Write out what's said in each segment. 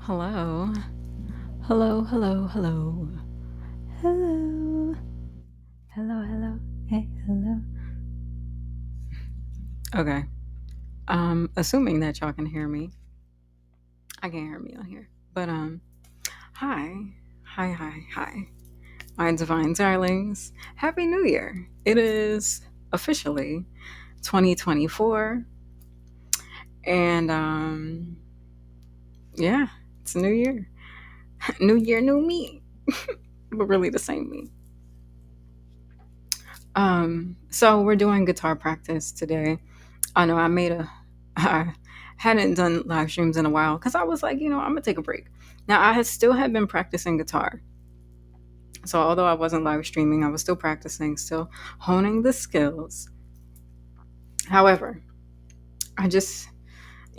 Hello. Hello, hello, hello. Hello. Hello, hello. Hey, hello. Okay. Assuming that y'all can hear me. I can't hear me on here. But hi. Hi, hi, hi. My divine darlings. Happy New Year. It is officially 2024 and yeah, it's a new year. New year, new me. But really the same me. So we're doing guitar practice today. I know I hadn't done live streams in a while because I was like, I'm gonna take a break. Now I had still had been practicing guitar. So although I wasn't live streaming, I was still practicing, still honing the skills. However, I just,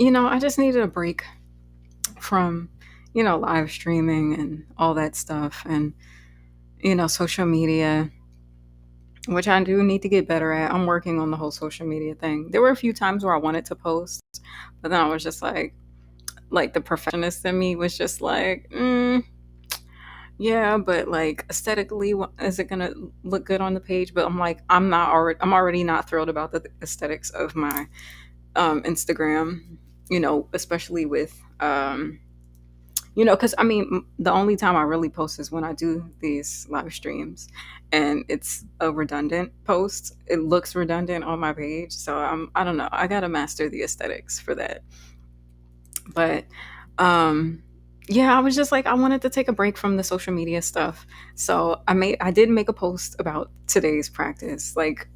I just needed a break from, live streaming and all that stuff and, social media, which I do need to get better at. I'm working on the whole social media thing. There were a few times where I wanted to post, but then I was just like the perfectionist in me was just like, yeah, but like aesthetically, is it gonna look good on the page? But I'm already not thrilled about the aesthetics of my Instagram. Especially with because I mean, the only time I really post is when I do these live streams, and it's a redundant post. It looks redundant on my page, so I don't know. I gotta master the aesthetics for that. But um yeah, I was just like I wanted to take a break from the social media stuff. So I did make a post about today's practice like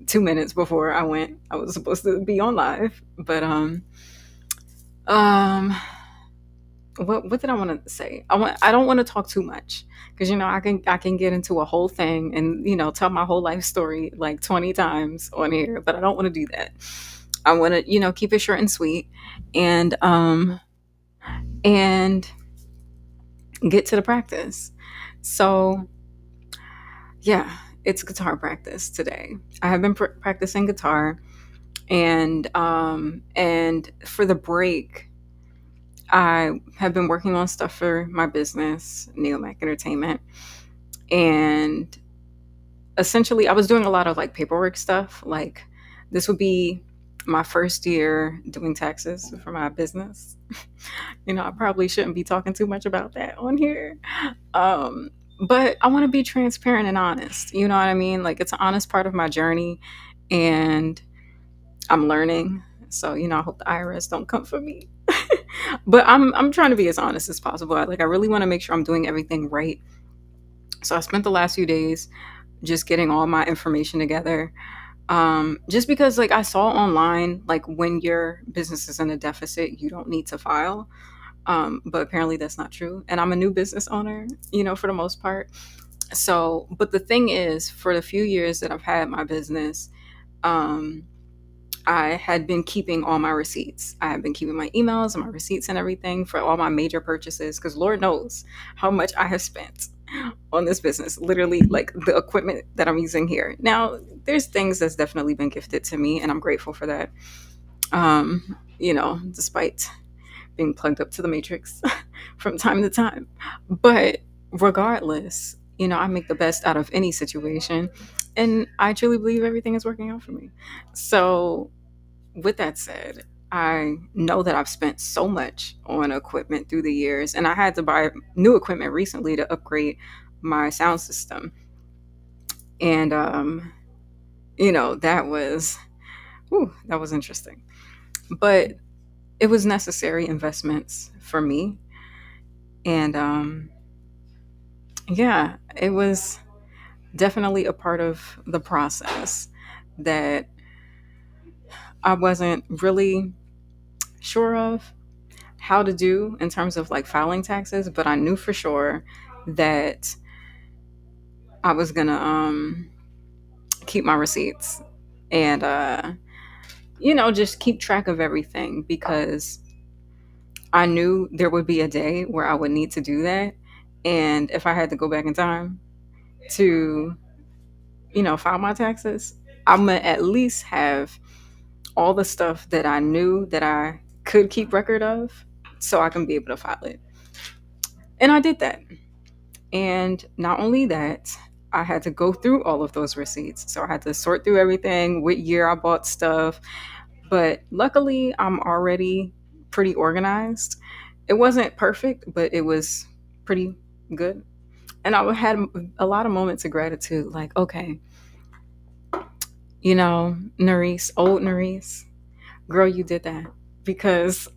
2 minutes before I was supposed to be on live. But um what did I want to say? I don't want to talk too much because I can get into a whole thing and tell my whole life story like 20 times on here, but I don't want to do that. I want to keep it short and sweet and and get to the practice. So, yeah, it's guitar practice today. I have been practicing guitar, and for the break, I have been working on stuff for my business, Neomac Entertainment, and essentially, I was doing a lot of like paperwork stuff. Like, this would be my first year doing taxes for my business. I probably shouldn't be talking too much about that on here. Um, but I want to be transparent and honest. You know what I mean? Like it's an honest part of my journey and I'm learning. So, I hope the IRS don't come for me. But I'm trying to be as honest as possible. I really want to make sure I'm doing everything right. So I spent the last few days just getting all my information together. Just because like I saw online like when your business is in a deficit, you don't need to file. But apparently that's not true. And I'm a new business owner, for the most part. So, but the thing is, for the few years that I've had my business, um, I had been keeping all my receipts. I have been keeping my emails and my receipts and everything for all my major purchases because Lord knows how much I have spent on this business. Literally, like the equipment that I'm using here. Now, there's things that's definitely been gifted to me, and I'm grateful for that. Despite being plugged up to the matrix from time to time. But regardless, I make the best out of any situation. And I truly believe everything is working out for me. So, with that said, I know that I've spent so much on equipment through the years, and I had to buy new equipment recently to upgrade my sound system. And, that was, that was interesting. But it was necessary investments for me. And yeah, it was definitely a part of the process that I wasn't really sure of how to do in terms of like filing taxes, but I knew for sure that I was gonna keep my receipts and just keep track of everything because I knew there would be a day where I would need to do that. And if I had to go back in time to file my taxes, I'm gonna at least have all the stuff that I knew that I could keep record of so I can be able to file it. And I did that. And not only that, I had to go through all of those receipts. So I had to sort through everything, what year I bought stuff. But luckily, I'm already pretty organized. It wasn't perfect, but it was pretty good. And I had a lot of moments of gratitude, like, okay, Nerisse, old Nerisse, girl, you did that. Because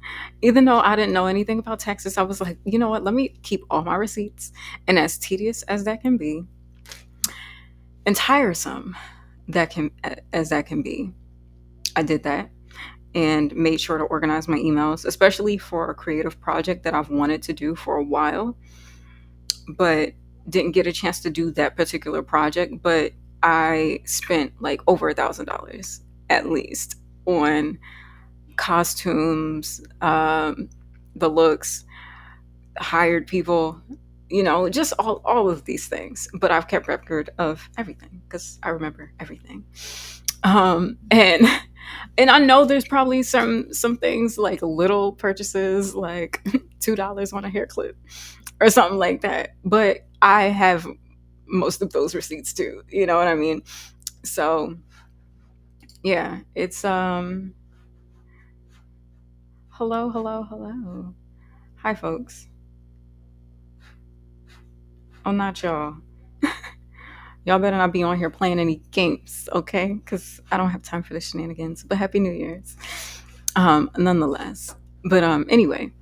even though I didn't know anything about taxes, I was like, you know what, let me keep all my receipts. And as tedious as that can be, and tiresome that can as that can be, I did that and made sure to organize my emails, especially for a creative project that I've wanted to do for a while, but didn't get a chance to do that particular project. But I spent like over $1,000 at least on costumes, the looks, hired people, just all of these things. But I've kept record of everything because I remember everything. And and I know there's probably some things like little purchases, like $2 on a hair clip or something like that. But I have most of those receipts too. You know what I mean? So yeah, it's hello, hello, hello. Hi folks. Oh, not y'all. Y'all better not be on here playing any games, okay? Because I don't have time for the shenanigans. But Happy New Year's, nonetheless. But anyway,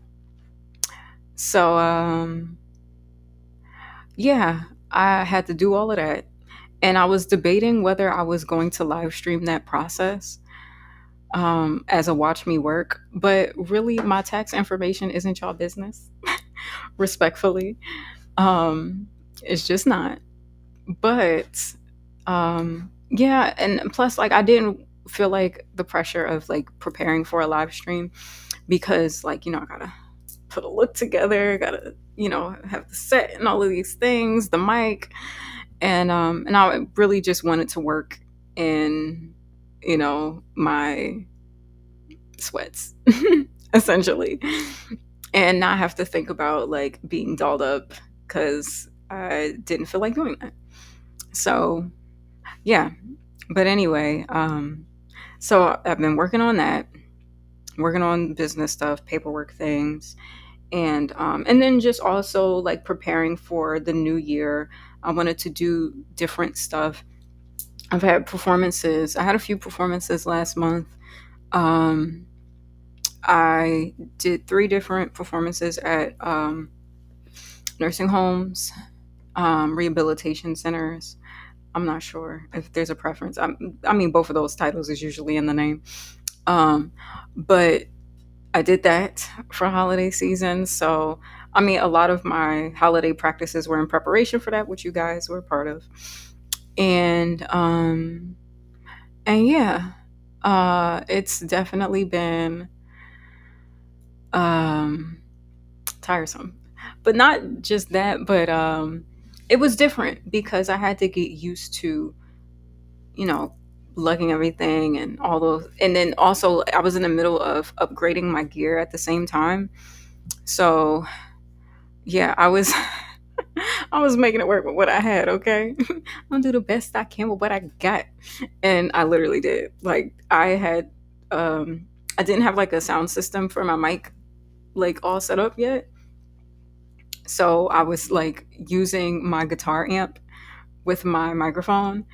so yeah, I had to do all of that, and I was debating whether I was going to live stream that process as a watch me work. But really, my tax information isn't y'all business. Respectfully, it's just not. But yeah, and plus like I didn't feel like the pressure of like preparing for a live stream because like I gotta put a look together, gotta have the set and all of these things, the mic, and I really just wanted to work in my sweats essentially, and not have to think about like being dolled up because I didn't feel like doing that. So yeah, but anyway, so I've been working on that, working on business stuff, paperwork things, and then just also like preparing for the new year. I wanted to do different stuff. I've had performances. I had a few performances last month. Um, I did 3 different performances at nursing homes, rehabilitation centers. I'm not sure if there's a preference. I mean, both of those titles is usually in the name. Um, but I did that for holiday season. So, I mean, a lot of my holiday practices were in preparation for that, which you guys were a part of. And and yeah, it's definitely been um tiresome. But not just that, but it was different because I had to get used to you know, lugging everything and all those. And then also, I was in the middle of upgrading my gear at the same time. So, yeah, I was. I was making it work with what I had, okay? I'm gonna do the best I can with what I got. And I literally did. Like, I didn't have like a sound system for my mic, like all set up yet. So I was like using my guitar amp with my microphone.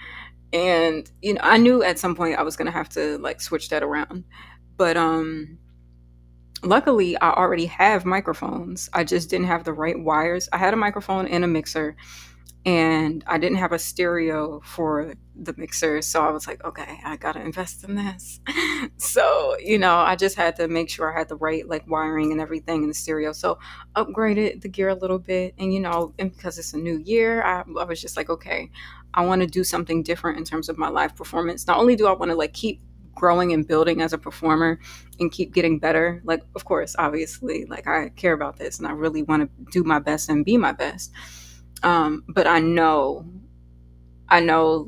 And I knew at some point I was gonna have to like switch that around, but luckily I already have microphones. I just didn't have the right wires. I had a microphone and a mixer, and I didn't have a stereo for the mixer. So I was like, okay, I gotta invest in this. So, I just had to make sure I had the right like wiring and everything in the stereo. So upgraded the gear a little bit. And, and because it's a new year, I was just like, okay, I want to do something different in terms of my live performance. Not only do I want to like keep growing and building as a performer and keep getting better, like, of course, obviously, like I care about this and I really want to do my best and be my best. But I know,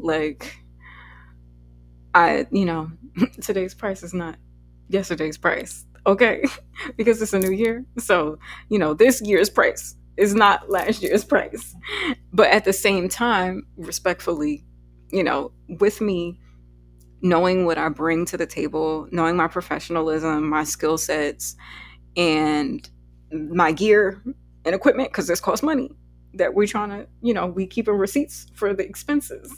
like, today's price is not yesterday's price, okay? Because it's a new year. So, this year's price is not last year's price. But at the same time, respectfully, with me knowing what I bring to the table, knowing my professionalism, my skill sets, and my gear and equipment, because this costs money that we're trying to, we keeping receipts for the expenses,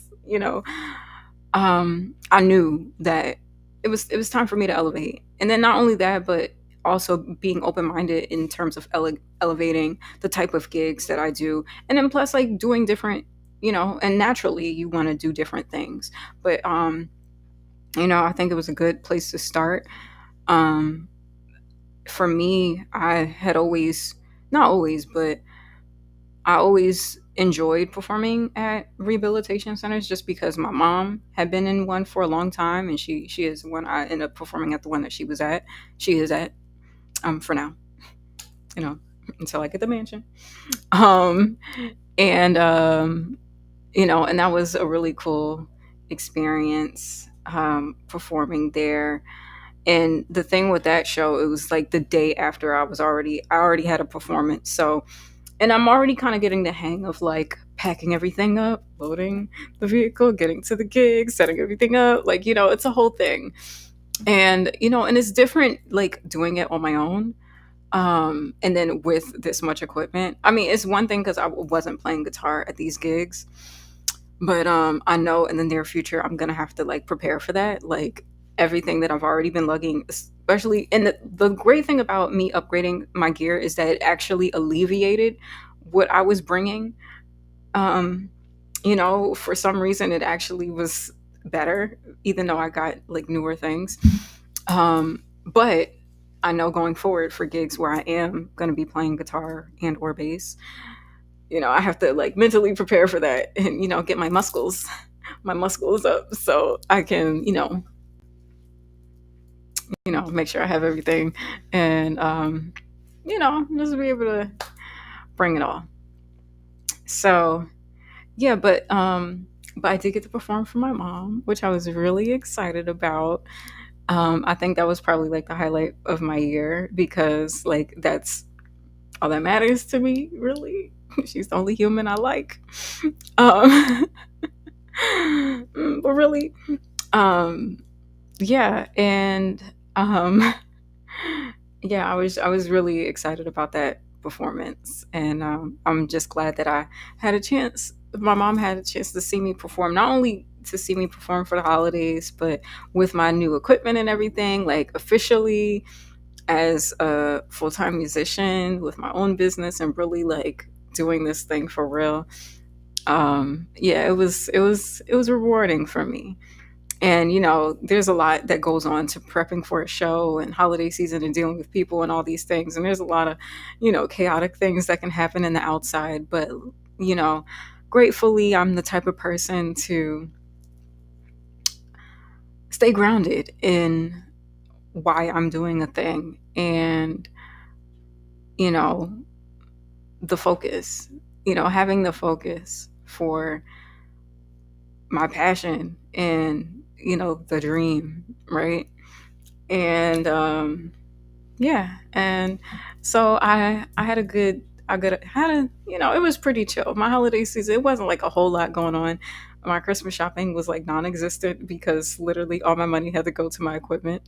I knew that it was time for me to elevate. And then not only that, but also being open-minded in terms of elevating the type of gigs that I do. And then plus like doing different, and naturally you want to do different things. But I think it was a good place to start. Um for me, I had always, not always, but I always enjoyed performing at rehabilitation centers just because my mom had been in one for a long time, and she is one. I ended up performing at the one that she is at, for now, you know, until I get the mansion. Um and and that was a really cool experience, performing there. And the thing with that show, it was like the day after I already had a performance. So, and I'm already kind of getting the hang of like packing everything up, loading the vehicle, getting to the gig, setting everything up. Like, it's a whole thing. And, and it's different like doing it on my own. And then with this much equipment. I mean, it's one thing because I wasn't playing guitar at these gigs, but I know in the near future I'm gonna have to like prepare for that. Like everything that I've already been lugging, especially, and the great thing about me upgrading my gear is that it actually alleviated what I was bringing. Um, for some reason it actually was better, even though I got like newer things. But I know going forward for gigs where I am going to be playing guitar and or bass, I have to like mentally prepare for that and get my muscles up so I can make sure I have everything, and just be able to bring it all. So yeah, but I did get to perform for my mom, which I was really excited about. I think that was probably like the highlight of my year because like that's all that matters to me, really. She's the only human I like. Um, but really, um, yeah, and um, yeah, I was really excited about that performance, and I'm just glad that I had a chance. My mom had a chance to see me perform, not only to see me perform for the holidays, but with my new equipment and everything, like officially as a full time musician with my own business and really like doing this thing for real. Yeah, it was rewarding for me. And there's a lot that goes on to prepping for a show and holiday season and dealing with people and all these things. And there's a lot of chaotic things that can happen in the outside. But you know gratefully, I'm the type of person to stay grounded in why I'm doing a thing, and you know the focus, having the focus for my passion and the dream, right? And yeah, and so I had a good I got had a it was pretty chill. My holiday season, it wasn't like a whole lot going on. My Christmas shopping was like non-existent because literally all my money had to go to my equipment.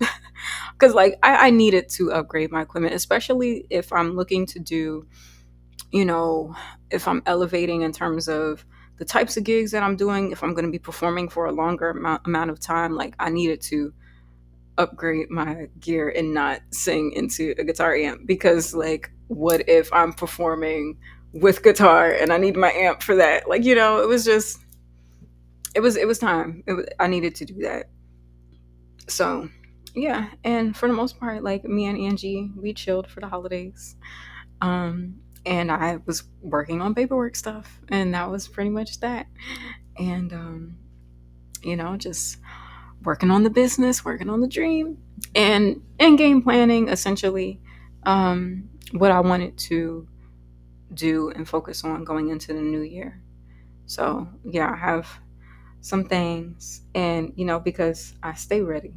Because like I needed to upgrade my equipment, especially if I'm looking to do, you know, if I'm elevating in terms of the types of gigs that I'm doing, if I'm going to be performing for a longer amount of time, like I needed to upgrade my gear and not sing into a guitar amp, because like what if I'm performing with guitar and I need my amp for that? Like, it was just it was time. I needed to do that. So, yeah, and for the most part, like me and Angie, we chilled for the holidays. And I was working on paperwork stuff, and that was pretty much that. And just working on the business, working on the dream, and game planning essentially, what I wanted to do and focus on going into the new year. So yeah, I have some things, and because I stay ready,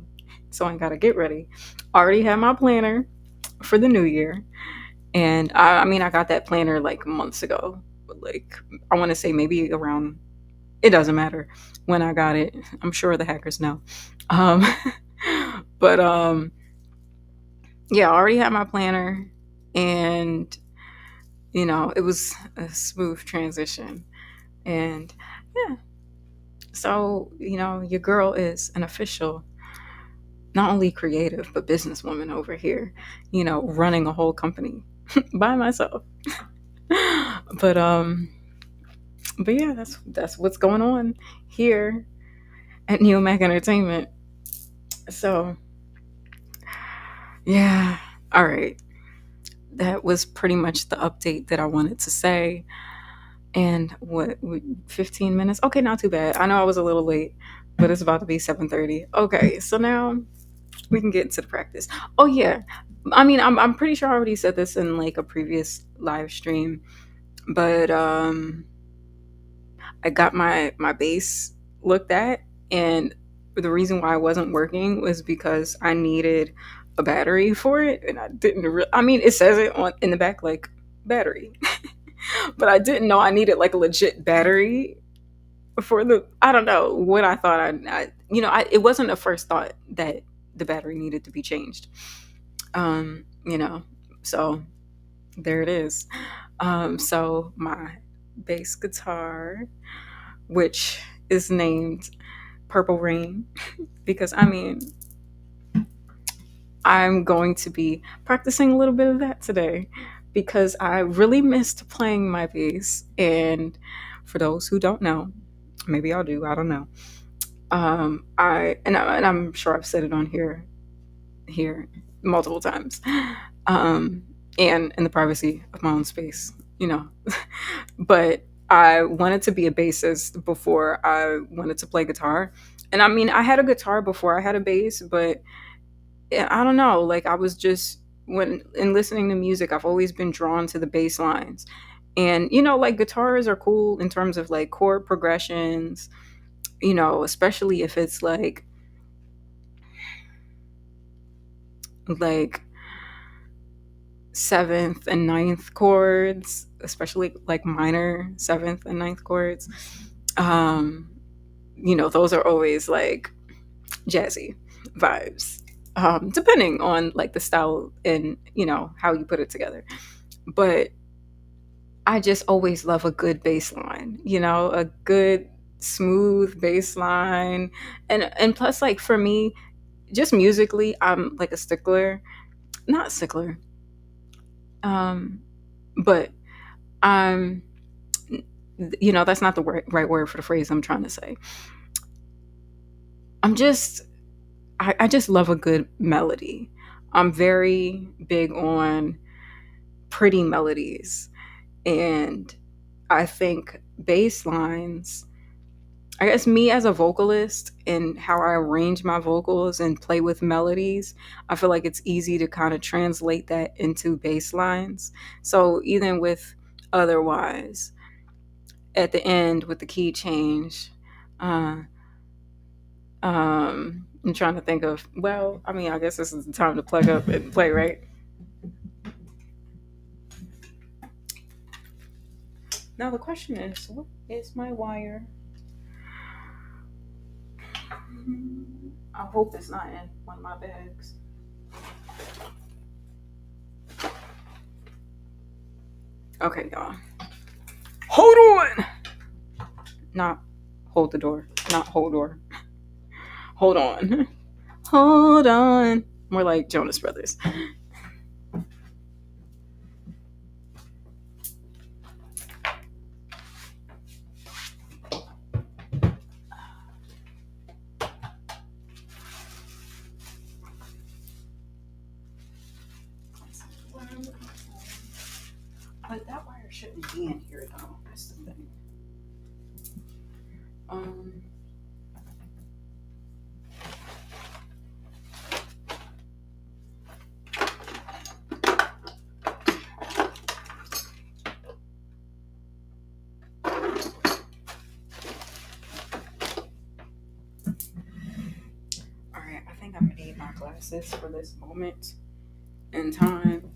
so I gotta get ready. Already have my planner for the new year, And I mean, I got that planner like months ago, but like I want to say maybe around. It doesn't matter when I got it. I'm sure the hackers know. Um, but yeah, I already had my planner, and it was a smooth transition. And yeah, so your girl is an official, not only creative but businesswoman over here. Running a whole company by myself. But but yeah, that's what's going on here at Neomac Entertainment. So yeah, all right. That was pretty much the update that I wanted to say. And 15 minutes? Okay, not too bad. I know I was a little late, but it's about to be 7:30. Okay, so now we can get into the practice. Oh yeah. I mean, I'm pretty sure I already said this in like a previous live stream, but I got my bass looked at, and the reason why it wasn't working was because I needed a battery for it, and I didn't. I mean, it says it on in the back like battery, but I didn't know I needed like a legit battery for the. I don't know what I thought. It wasn't a first thought that the battery needed to be changed. Um, you know, so there it is. So my bass guitar, which is named Purple Rain, because I mean, I'm going to be practicing a little bit of that today because I really missed playing my bass. And for those who don't know, maybe I'll do, I don't know. And I'm sure I've said it on here multiple times, um, and in the privacy of my own space, you know. But I wanted to be a bassist before I wanted to play guitar. And I mean, I had a guitar before I had a bass, but I don't know. Like I was just when in listening to music, I've always been drawn to the bass lines. And like guitars are cool in terms of like chord progressions, especially if it's like seventh and ninth chords, especially like minor seventh and ninth chords. Um, those are always like jazzy vibes. Depending on like the style and how you put it together. But I just always love a good bass line, a good smooth bass line. And plus like for me, just musically, I'm like a stickler. Not stickler. Um but I'm that's not the right word for the phrase I'm trying to say. I'm just I just love a good melody. I'm very big on pretty melodies. And I think bass lines, I guess me as a vocalist and how I arrange my vocals and play with melodies, I feel like it's easy to kind of translate that into bass lines. So even with otherwise, at the end with the key change, uh, I'm trying to think of, well, I mean, I guess this is the time to plug up and play, right? Now the question is, what is my wire? I hope it's not in one of my bags. Okay, y'all. Hold on! Not hold the door. Not hold door. Hold on. Hold on. More like Jonas Brothers. But that wire shouldn't be in here though. That's the thing. Um Alright, I think I'm gonna need my glasses for this moment in time.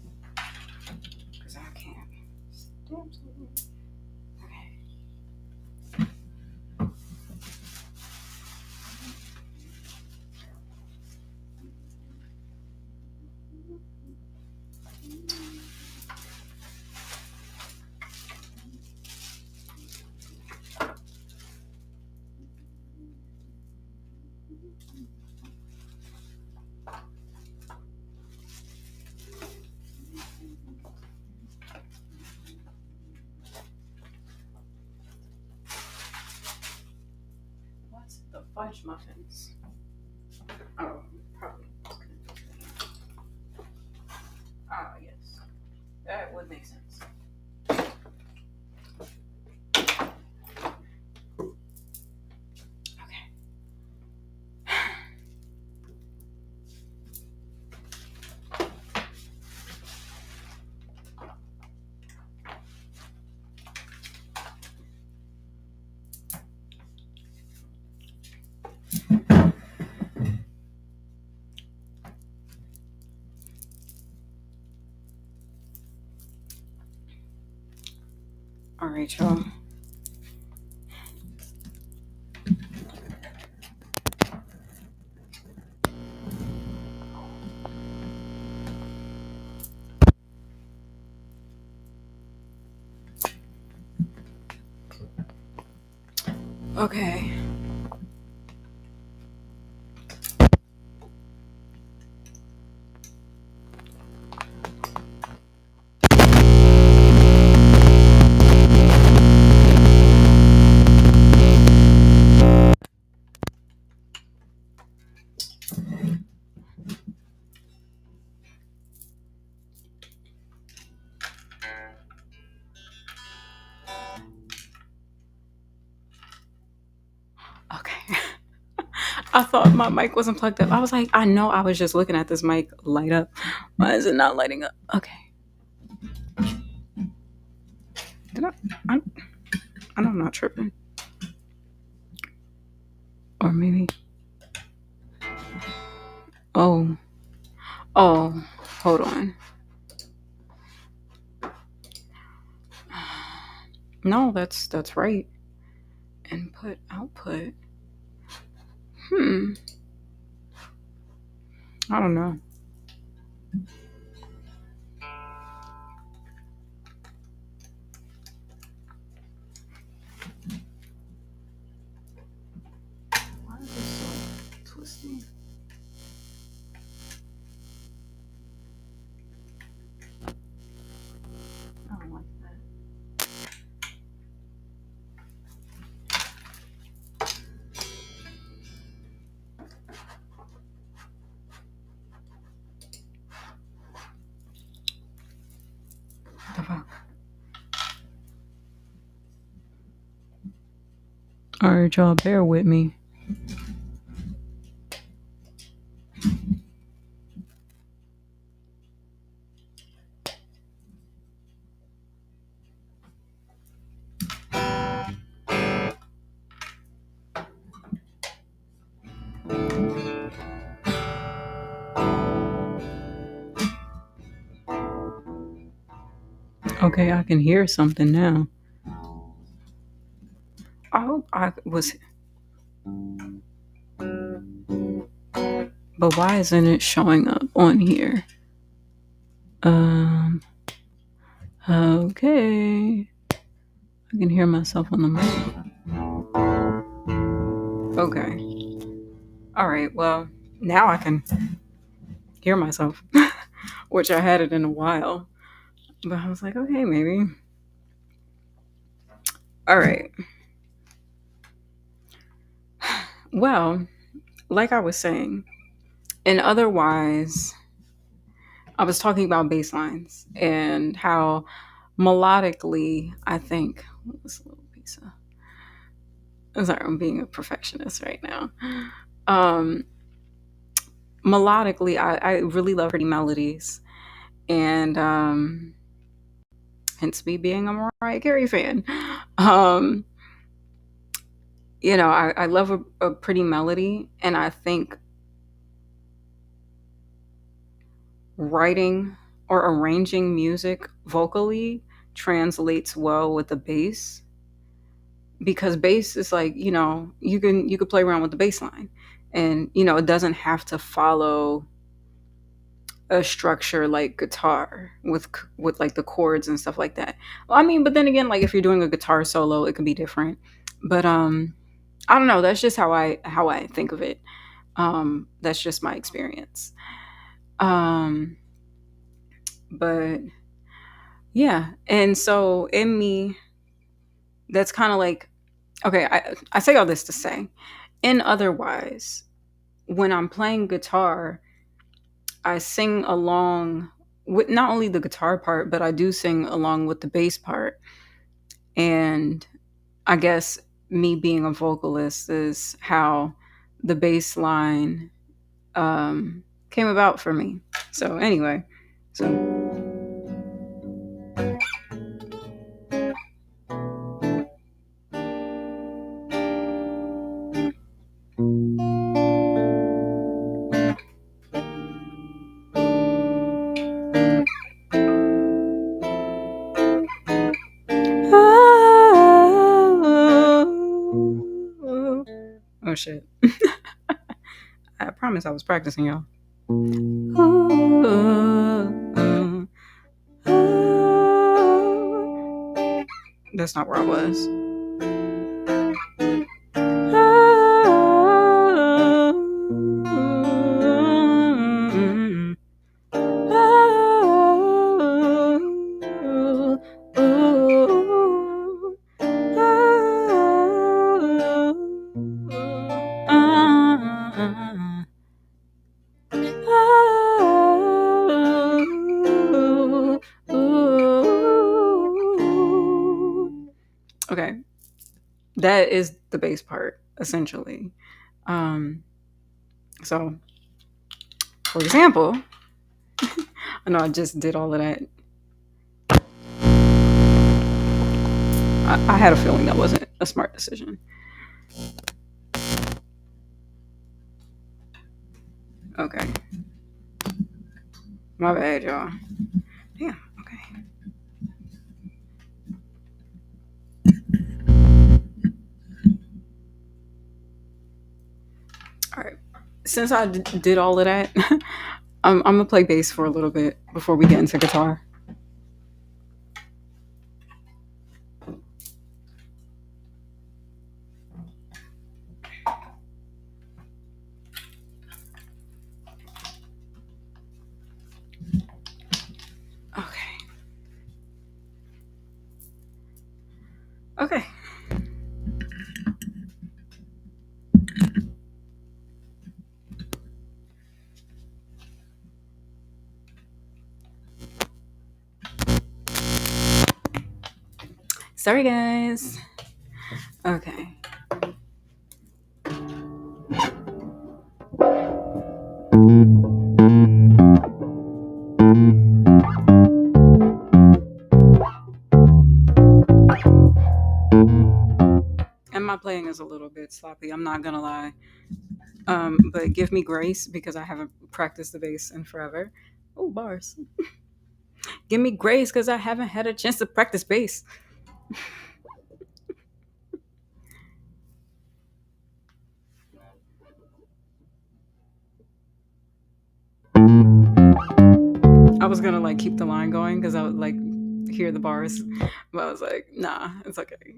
What's the fudge muffins? Oh, probably. Ah, yes. That would make sense. Okay. All right, y'all. Okay. Okay. I thought my mic wasn't plugged up. I was like, I know I was just looking at this mic light up. Why is it not lighting up? Okay. Did I know I'm not tripping. Or maybe. Oh. Oh. Hold on. No, that's right. Input, output. Hmm. I don't know. Why is this so twisty? I don't like that. What the fuck? All right, y'all, bear with me. Okay, I can hear something now. I hope I was. But why isn't it showing up on here? Um. Okay. I can hear myself on the mic. Okay. All right. Well, now I can hear myself, which I hadn't in a while. But I was like, okay, maybe. All right. Well, like I was saying, and otherwise, I was talking about bass lines and how melodically, I think, what was a little pizza? I'm sorry, I'm being a perfectionist right now. Um, Melodically, I really love pretty melodies, and hence me being a Mariah Carey fan. Um, I love a pretty melody, and I think writing or arranging music vocally translates well with the bass, because bass is like, you could play around with the bass line, and it doesn't have to follow a structure like guitar with like the chords and stuff like that. Well, I mean, but then again, like if you're doing a guitar solo, it can be different. But I don't know, that's just how I think of it. That's just my experience. Um but yeah, and so in me, that's kind of like, okay, I say all this to say, in otherwise, when I'm playing guitar, I sing along with not only the guitar part, but I do sing along with the bass part. And I guess me being a vocalist is how the bass line came about for me. So anyway, so oh shit. I promise I was practicing, y'all. That's not where I was. Okay, that is the bass part essentially. Um, so, for example, I know I just did all of that. I had a feeling that wasn't a smart decision. Okay, my bad, y'all. Damn. Okay. All right. Since I did all of that, I'm gonna play bass for a little bit before we get into guitar. Okay. Okay. Sorry, guys. Okay. And my playing is a little bit sloppy. I'm not gonna lie. But give me grace because I haven't practiced the bass in forever. Oh, bars. Give me grace because I haven't had a chance to practice bass. I was gonna like keep the line going because I would like hear the bars, but I was like, nah, it's okay.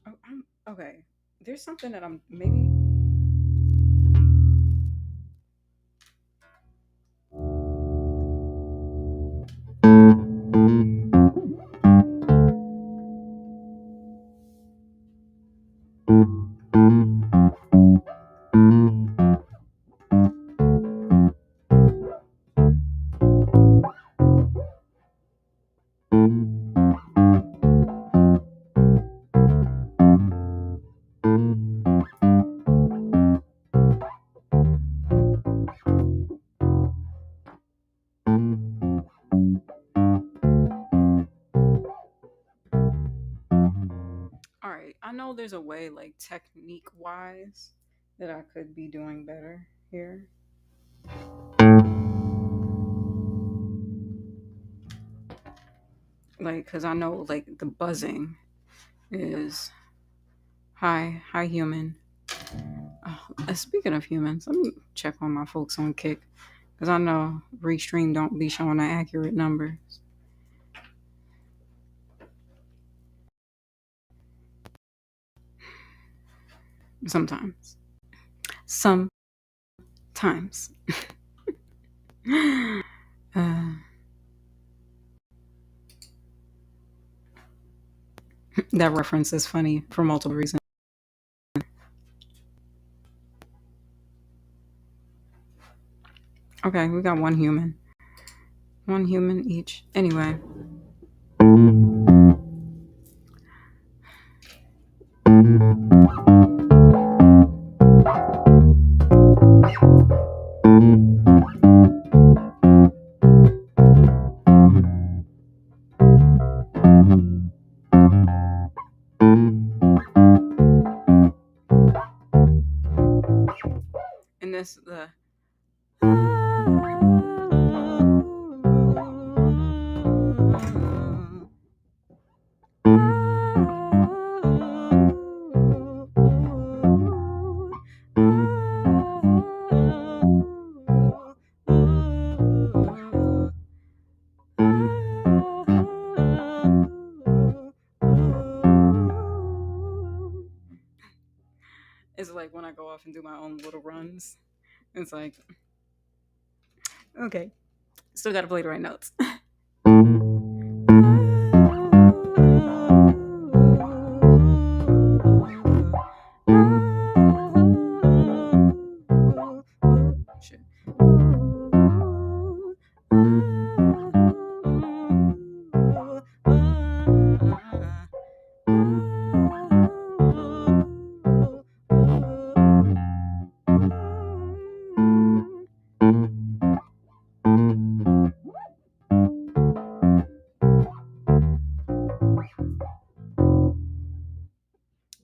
Oh, okay. There's something that I'm maybe. there's a way, like technique wise, that I could be doing better here. Like, because I know, like, the buzzing is hi, human. Speaking of humans, let me check on my folks on Kick. Because I know Restream don't be showing the accurate numbers. Sometimes. Sometimes. uh, that reference is funny for multiple reasons. Okay, we got one human. One human each. Anyway. And this the it's like when I go off and do my own little runs. It's like, okay, still got to play the right notes. Shit.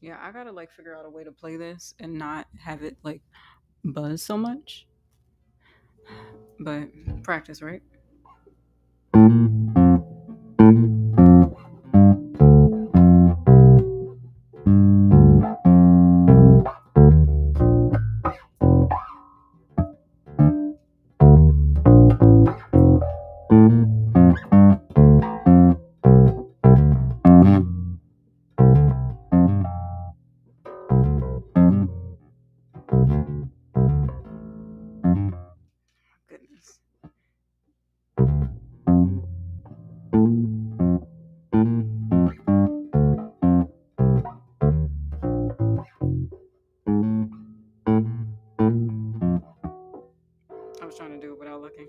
Yeah, I gotta like figure out a way to play this and not have it like buzz so much. But practice, right? Goodness. I was trying to do it without looking.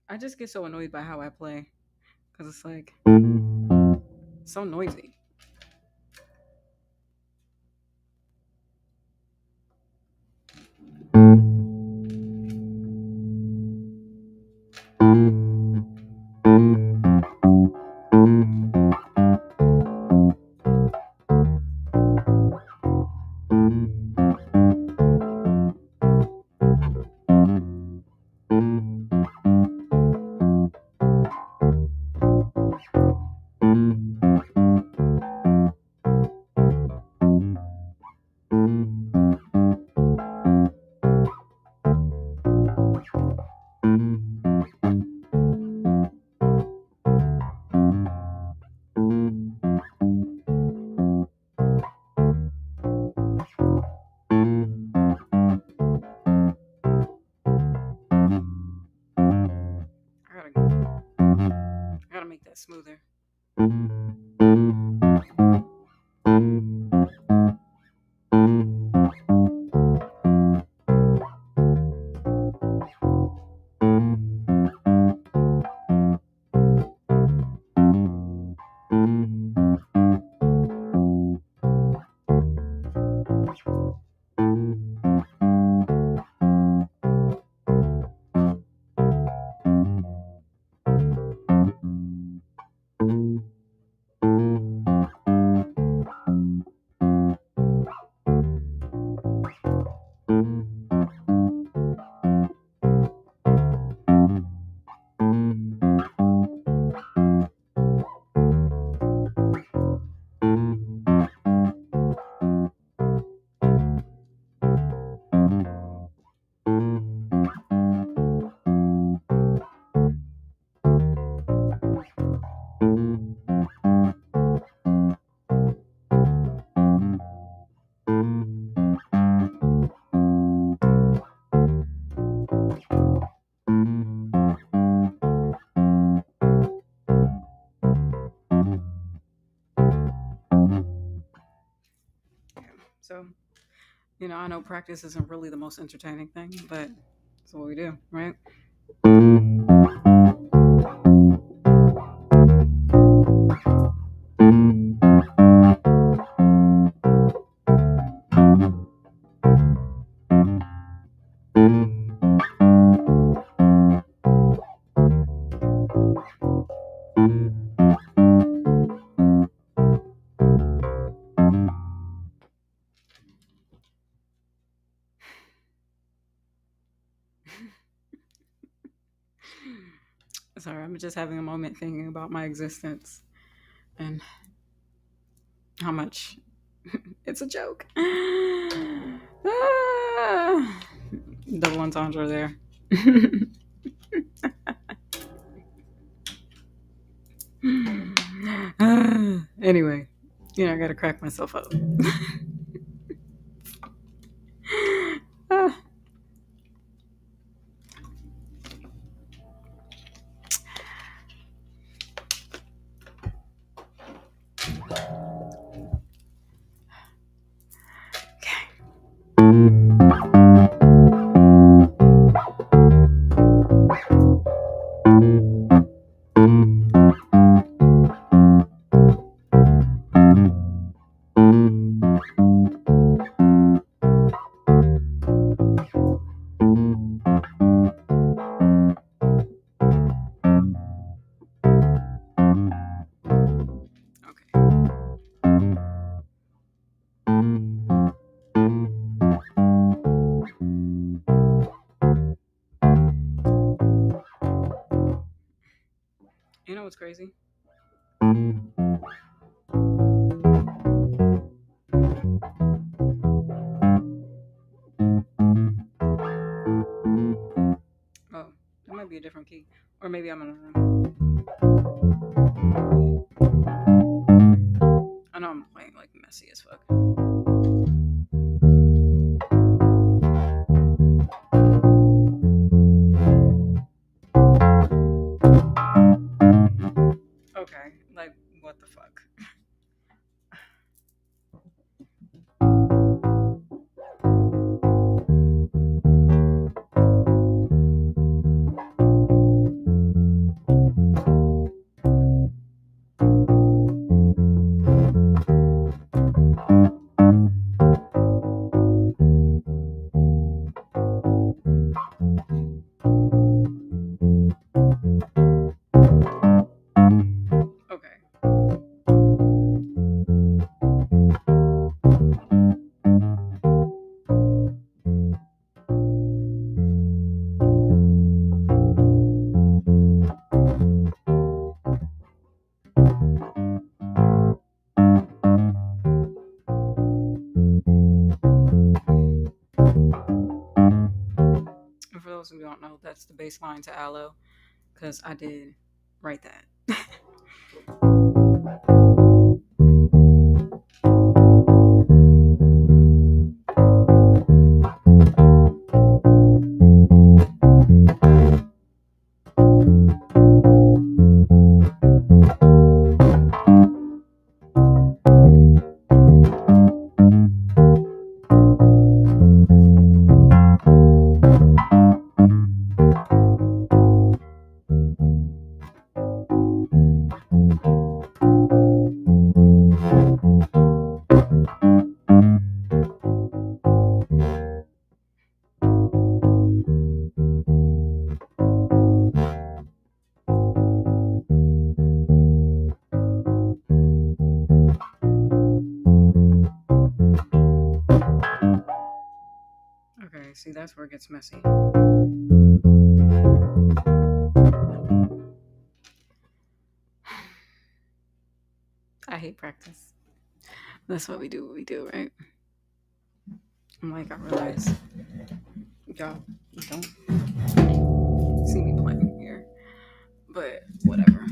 I just get so annoyed by how I play because it's like so noisy. I gotta make that smoother. So, I know practice isn't really the most entertaining thing, but it's what we do, right? Sorry, I'm just having a moment thinking about my existence and how much it's a joke. Ah, double entendre there. Anyway, I gotta crack myself up. Ah, okay. Okay. You know what's crazy? Oh, that might be a different key. Or maybe I'm in a room. I know I'm playing like messy as fuck. Okay, like what the fuck? Okay. And for those who don't know, that's the bass line to Aloe, because I did write that. Okay, see, that's where it gets messy. I hate practice. That's what we do, right? I'm like, I realize y'all don't see me playing here, but whatever.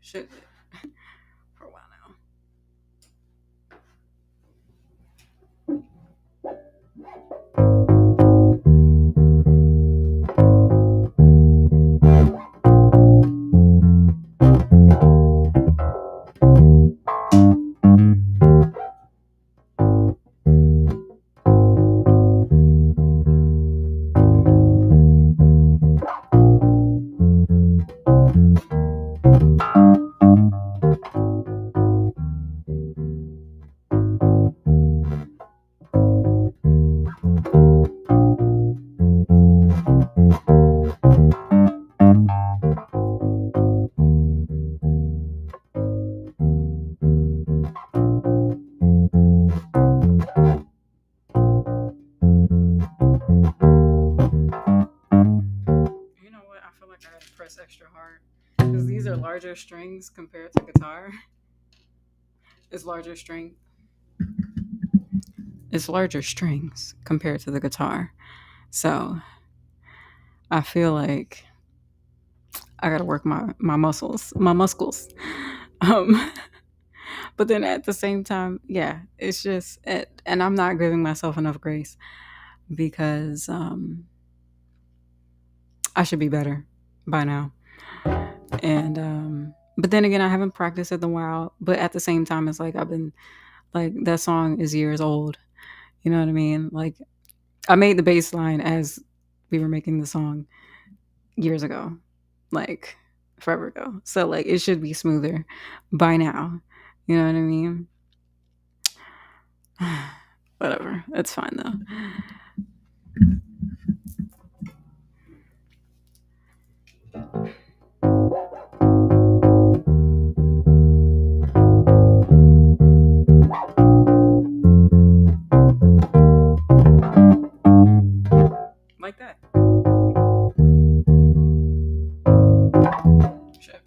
shouldn't it? For a while now. You know what? I feel like I gotta press extra hard because these are larger strings compared to guitar. It's larger string. It's larger strings compared to the guitar. So I feel like I gotta work my muscles, my muscles. Um, but then at the same time, yeah, it's just, and I'm not giving myself enough grace because I should be better by now. And but then again, I haven't practiced it in a while. But at the same time, it's like I've been like that song is years old. You know what I mean? Like I made the bass line as we were making the song years ago, like forever ago. So like it should be smoother by now. You know what I mean? Whatever. It's fine though. Like that. Shit.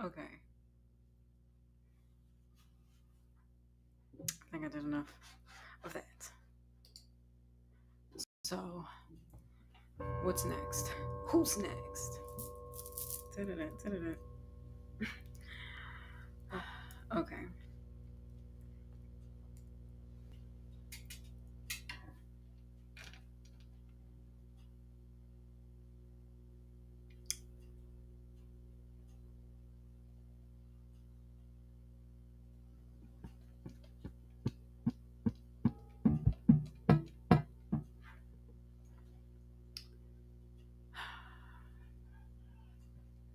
Okay, I think I did enough of that. So, what's next? Who's next? Da-da-da, da-da-da. Okay.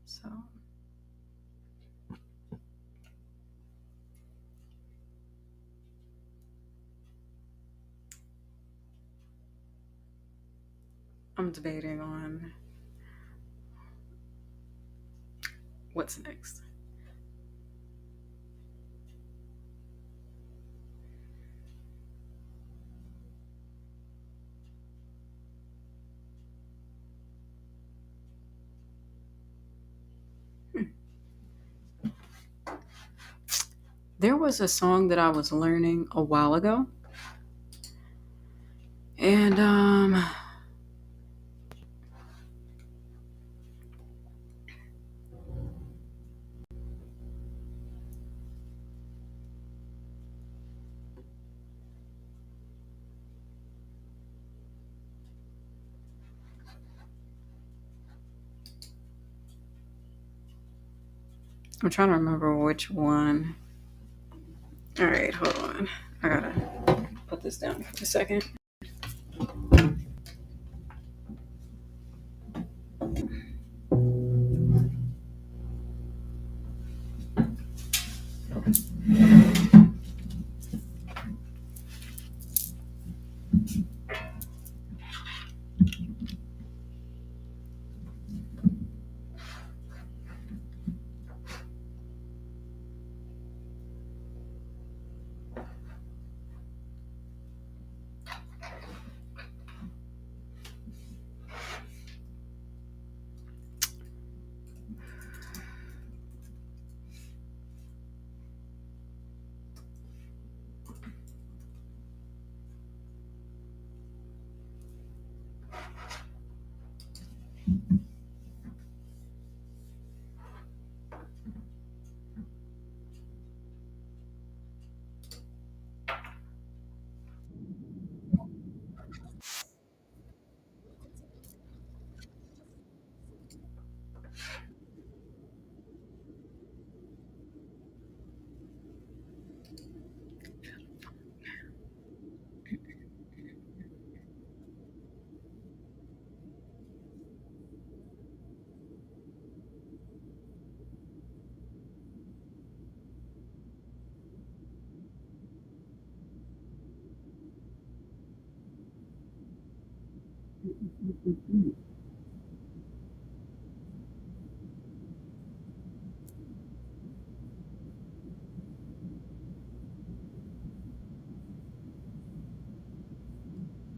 So, I'm debating on what's next. Hmm. There was a song that I was learning a while ago, and I'm trying to remember which one. All right, hold on. I gotta put this down for a second.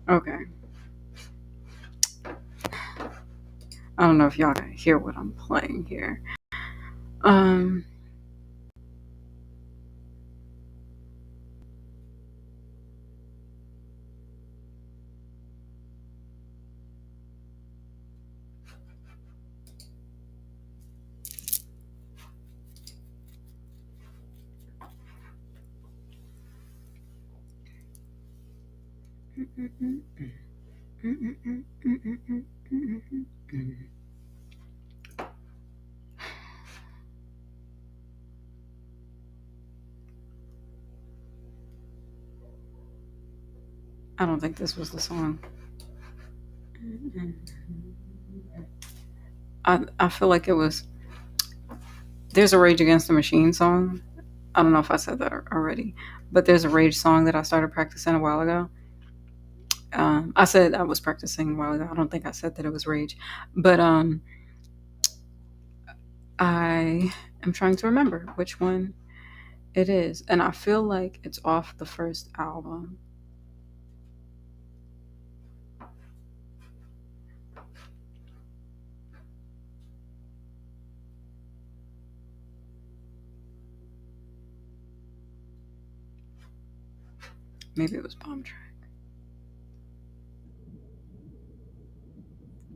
Okay. I don't know if y'all can hear what I'm playing here. Um, I don't think this was the song. I feel like it was. There's a Rage Against the Machine song. I don't know if I said that already, but there's a Rage song that I started practicing a while ago. I said I was practicing a while ago. I don't think I said that it was Rage, but I am trying to remember which one it is, and I feel like it's off the first album. Maybe it was Bomb Track.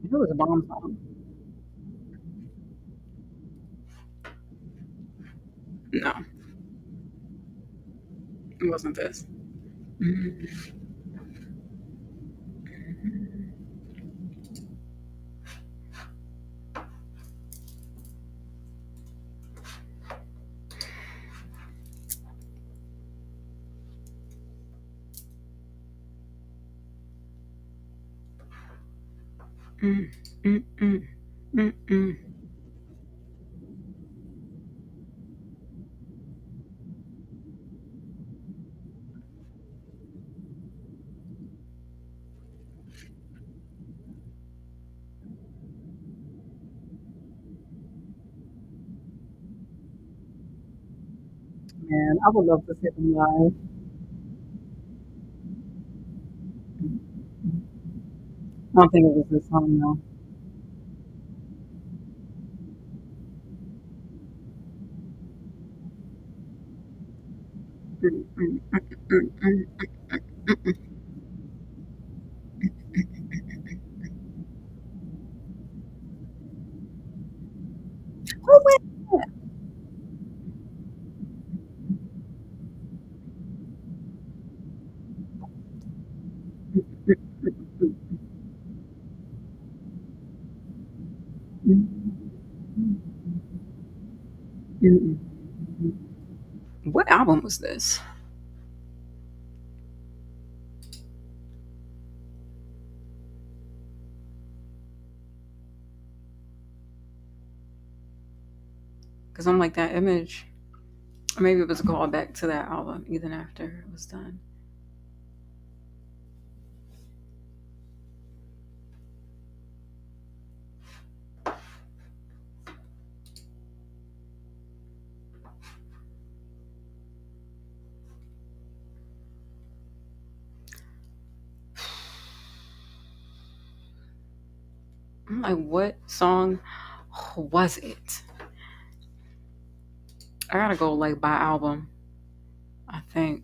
It was a bomb song. No, it wasn't this. Mm, mm, mm, mm, mm, mm. Man, I would love to see them live. I don't think it was this song though. Mm, mm, mm, mm, mm, mm. Who went that? Mm, mm, mm, mm. What album was this? Because I'm like that image. Or maybe it was a callback to that album even after it was done. I'm like, what song was it? I gotta go like by album, I think.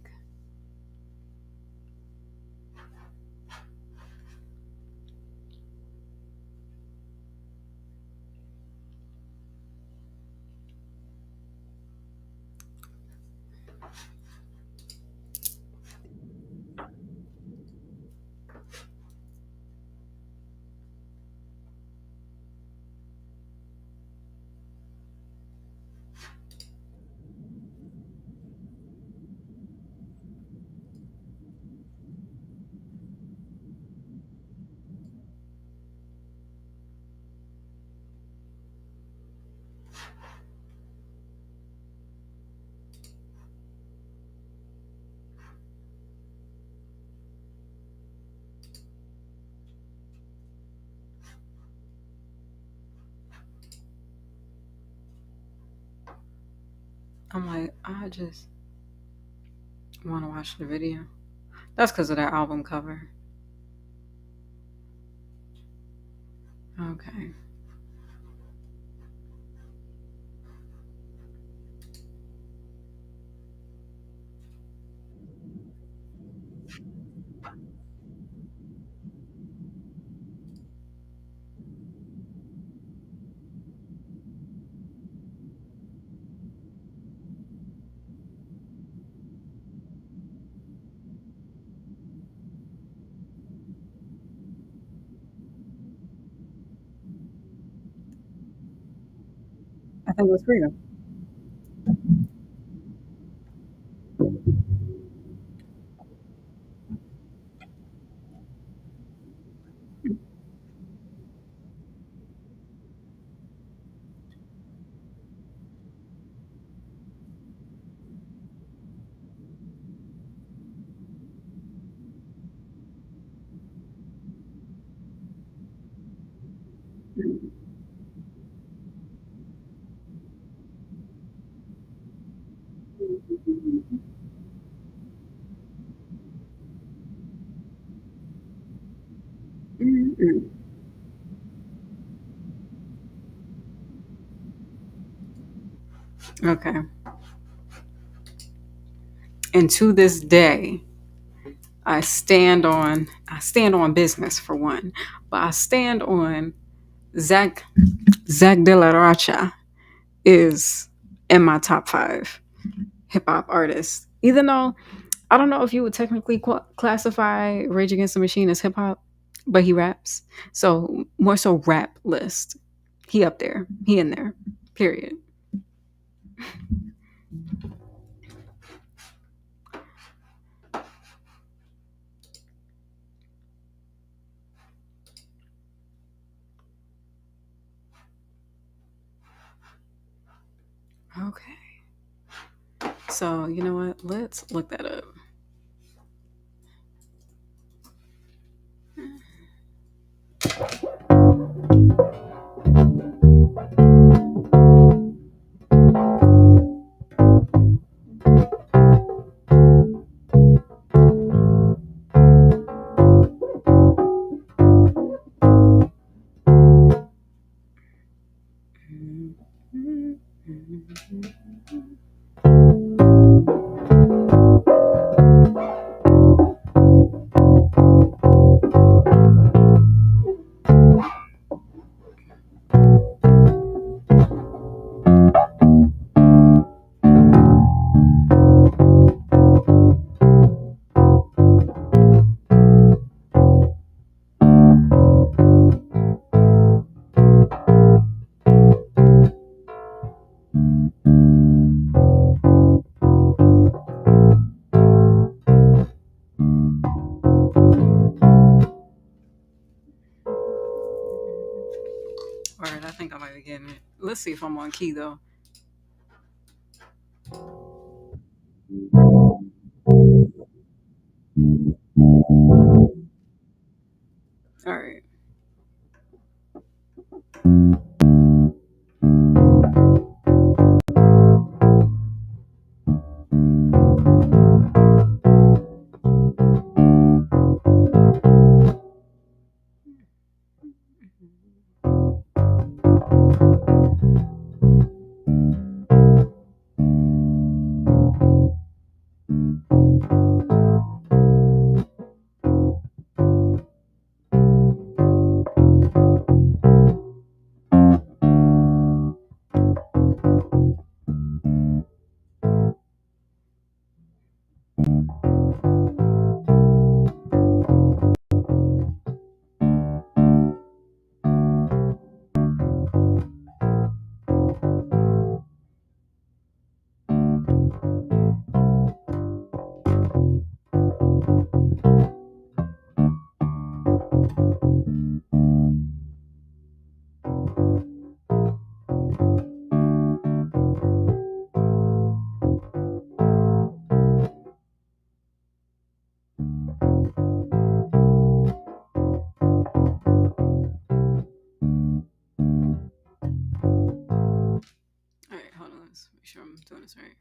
I'm like, I just want to watch the video. That's because of that album cover. Okay. I think it was real. Mhm. Okay. And to this day, I stand on business for one, but I stand on Zach Zach De La Rocha is in my top five hip hop artists. Even though I don't know if you would technically classify Rage Against the Machine as hip hop, but he raps. So more so rap list. He up there. He in there. Period. Okay. So you know what? Let's look that up. All right, I think I might be getting it. Let's see if I'm on key though. All right. All right, hold on. Let's make sure I'm doing this right.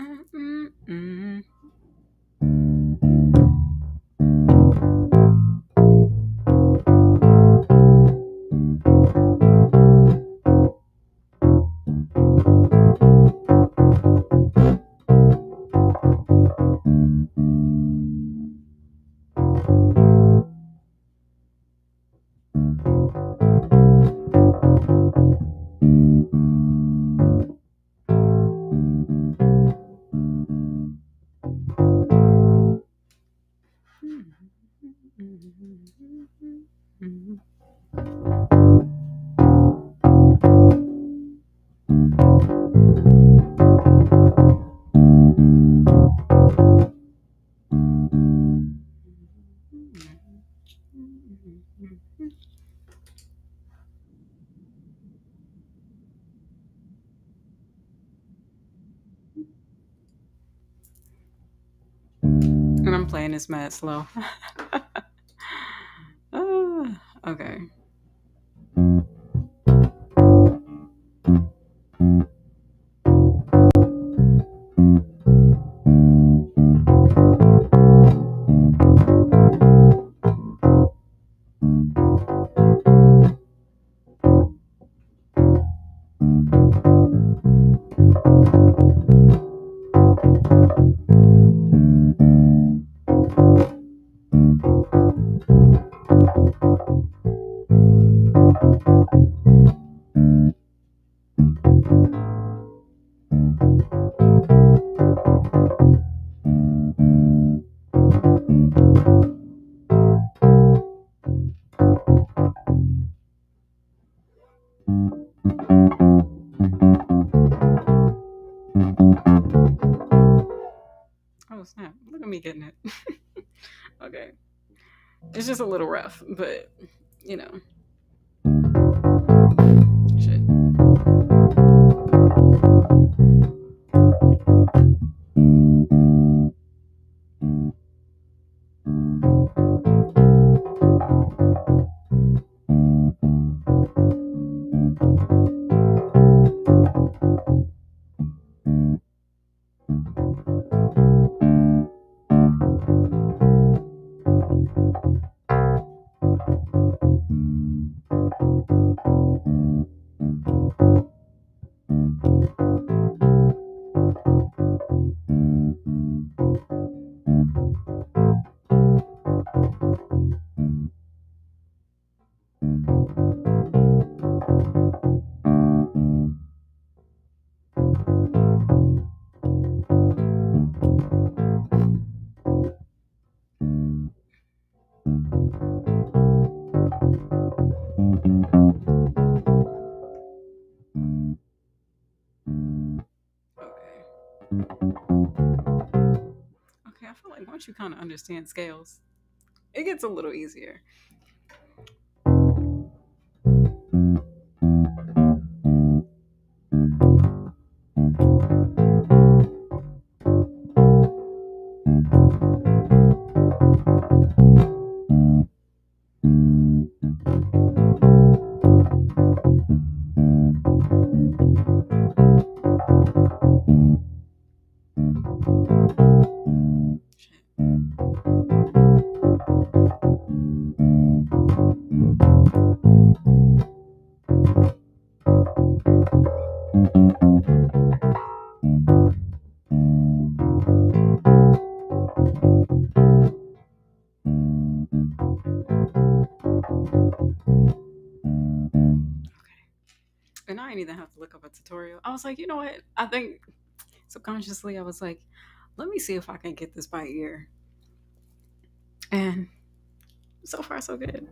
Mm-mm-mm. And I'm playing this mad slow. Okay. Oh snap! Look at me getting it. Okay, it's just a little rough, but you know, shit. Okay. Okay, I feel like once you kind of understand scales, it gets a little easier. Shit. Okay. And I didn't even have to look up a tutorial. I was like, you know what? I think subconsciously I was like, let me see if I can get this by ear. And so far, so good.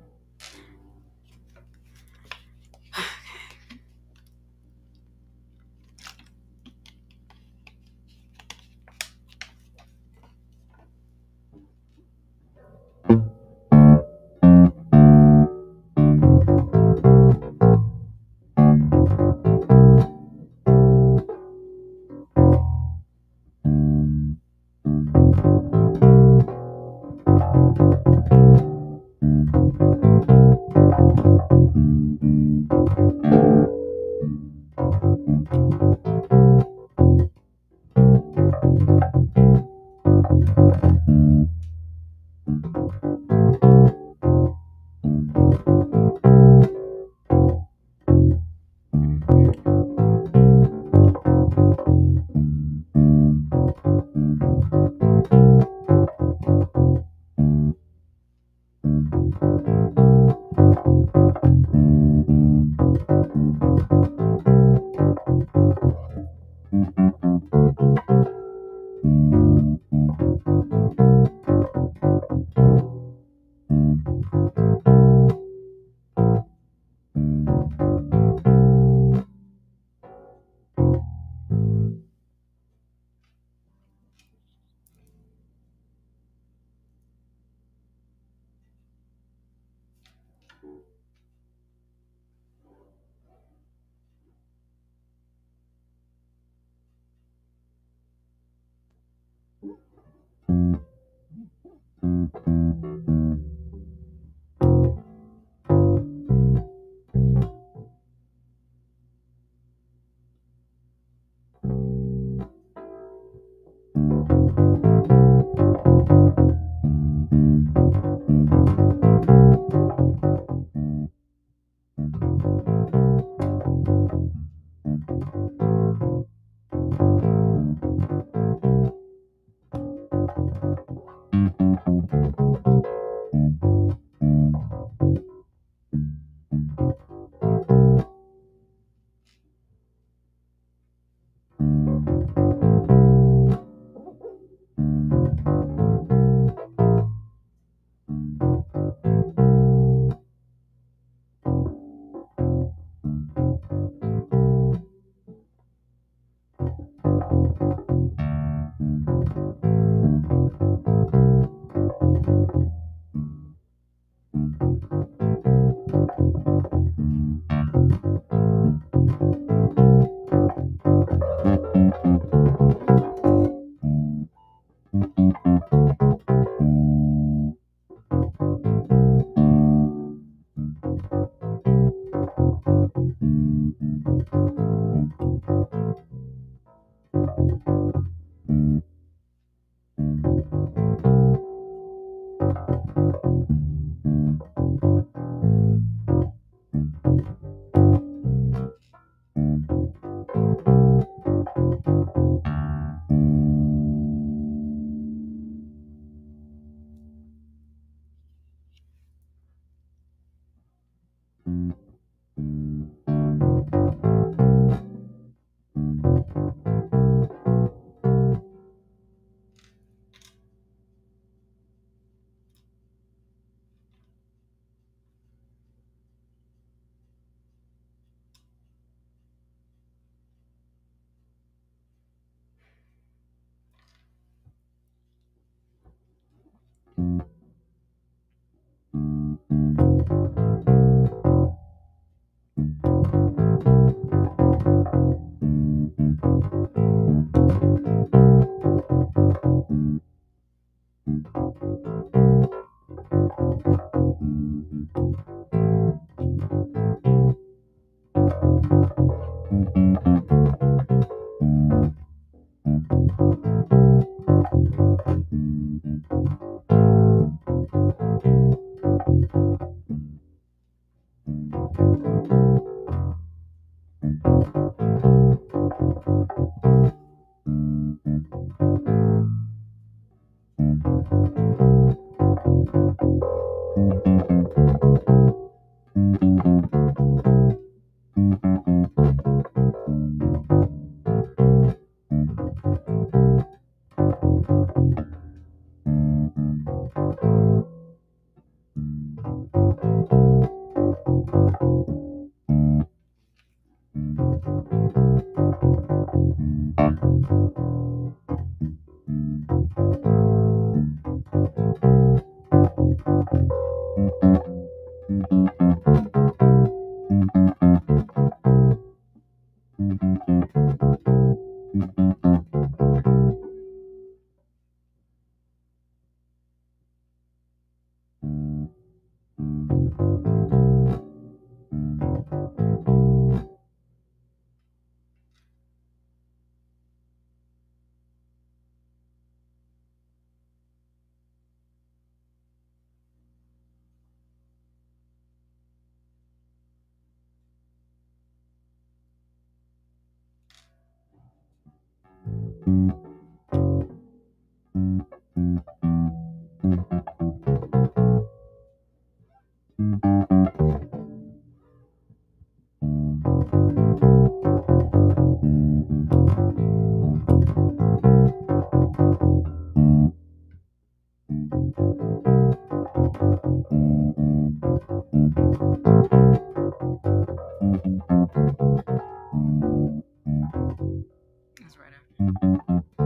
That's right.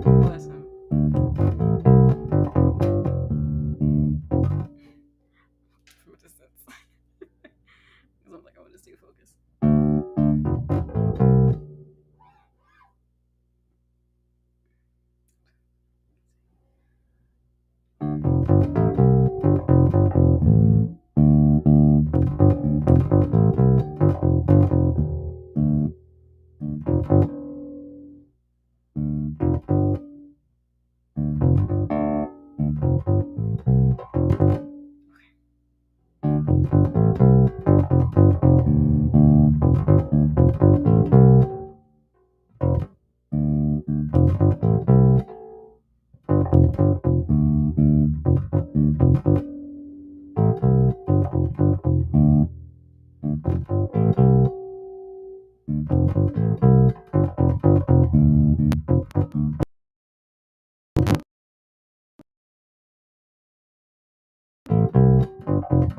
Bless him. Okay.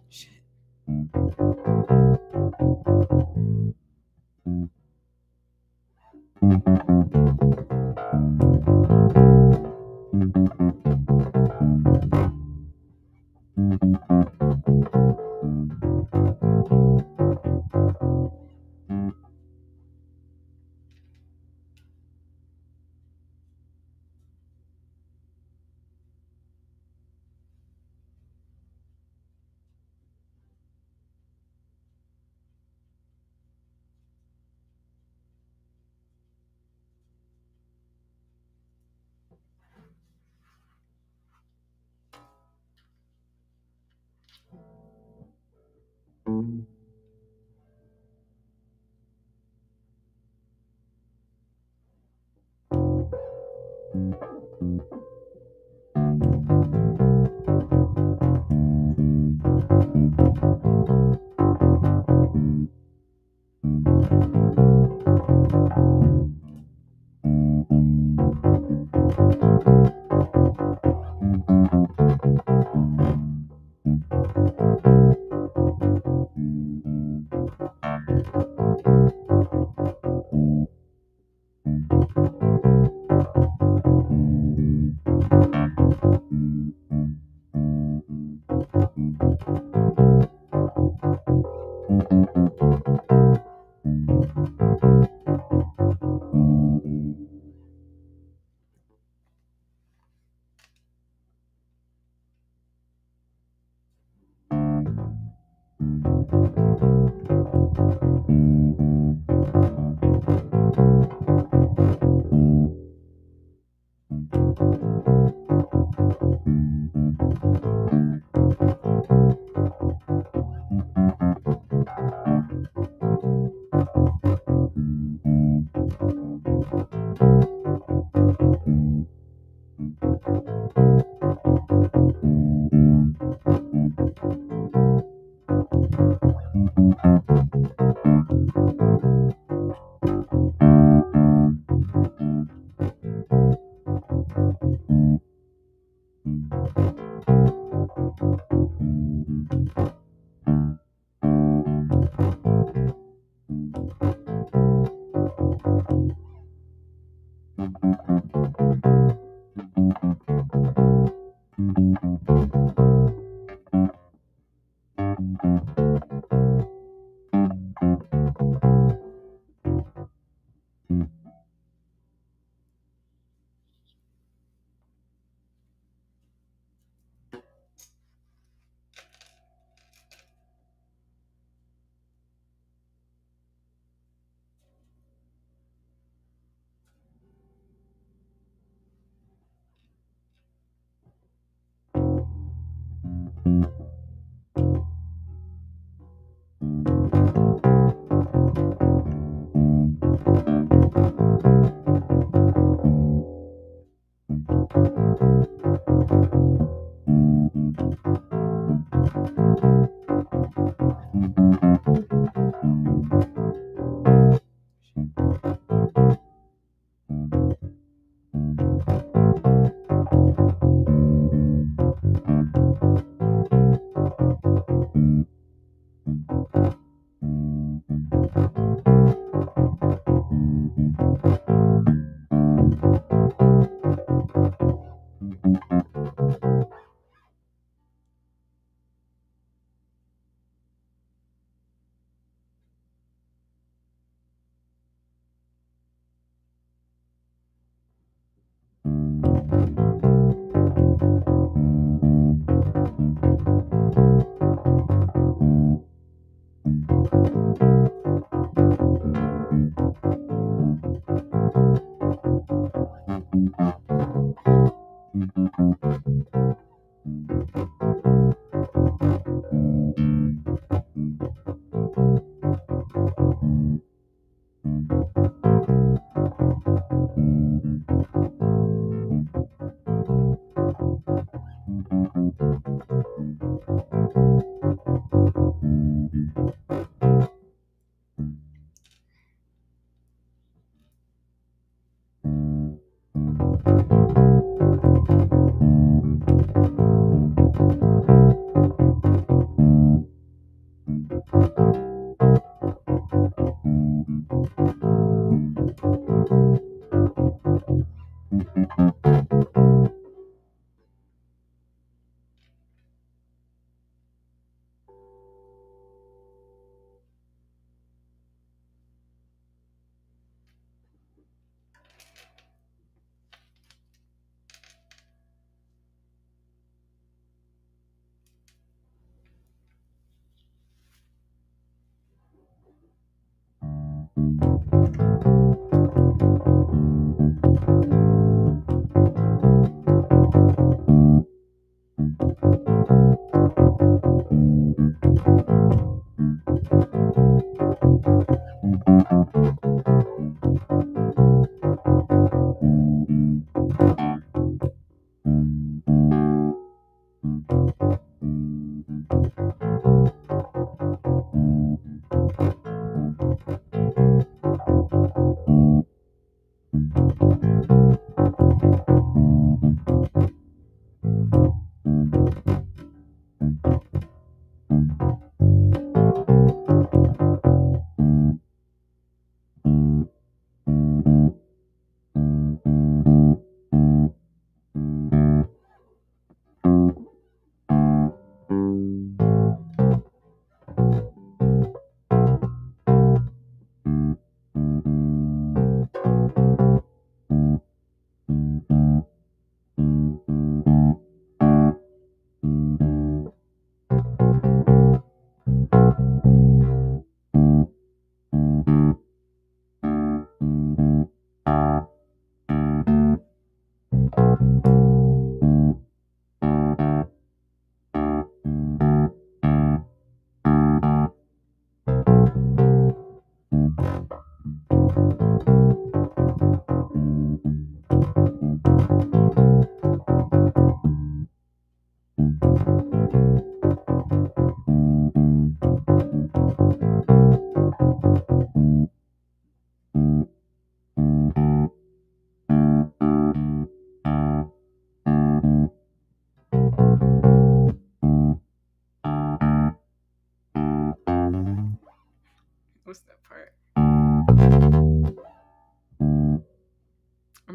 Shit.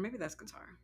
maybe that's guitar.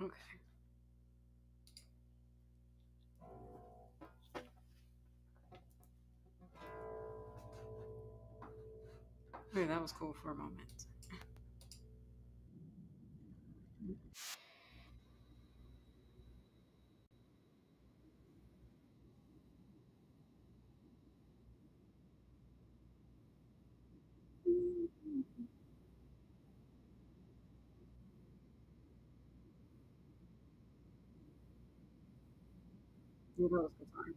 Okay. Yeah, that was cool for a moment. Yeah, that was good fun.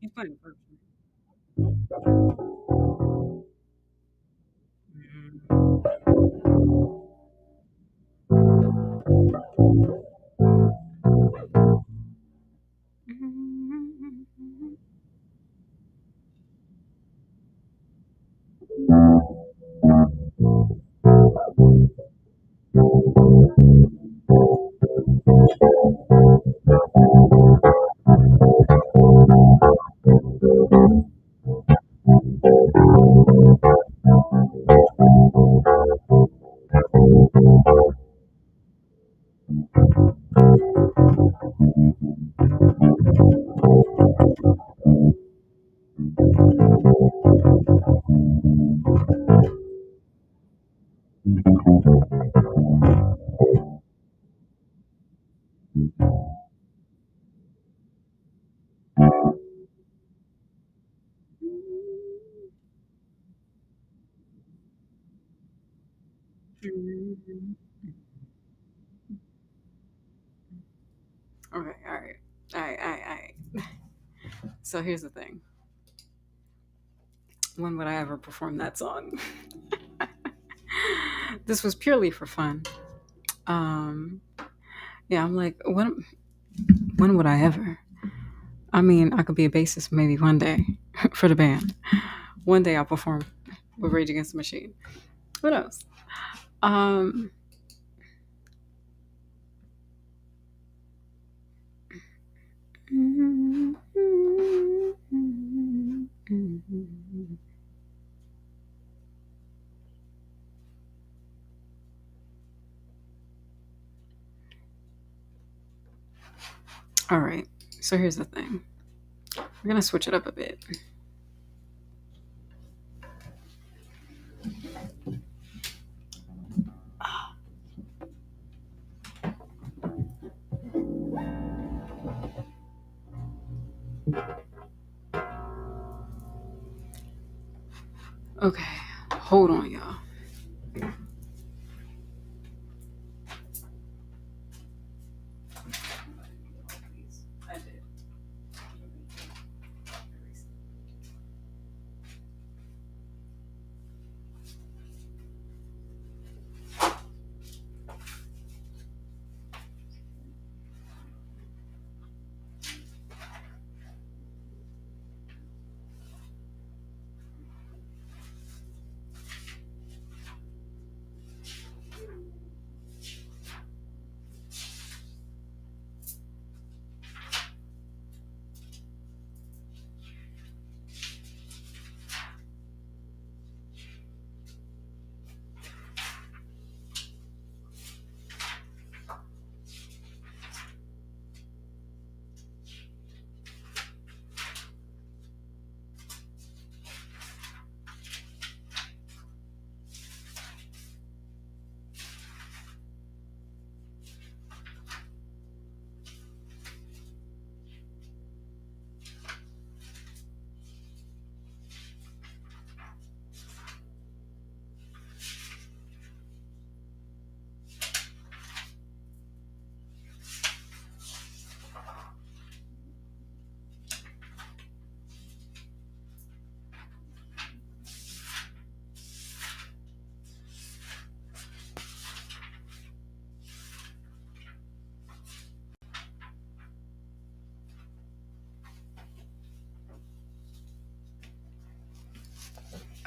He's playing first. Mhm. Okay, all right. All right. So here's the thing. When would I ever perform that song? This was purely for fun. Um, yeah, I'm like, when would I ever? I mean, I could be a bassist maybe one day for the band. One day I'll perform with Rage Against the Machine. What else? Um, all right. So here's the thing. We're gonna switch it up a bit. Okay, hold on, y'all.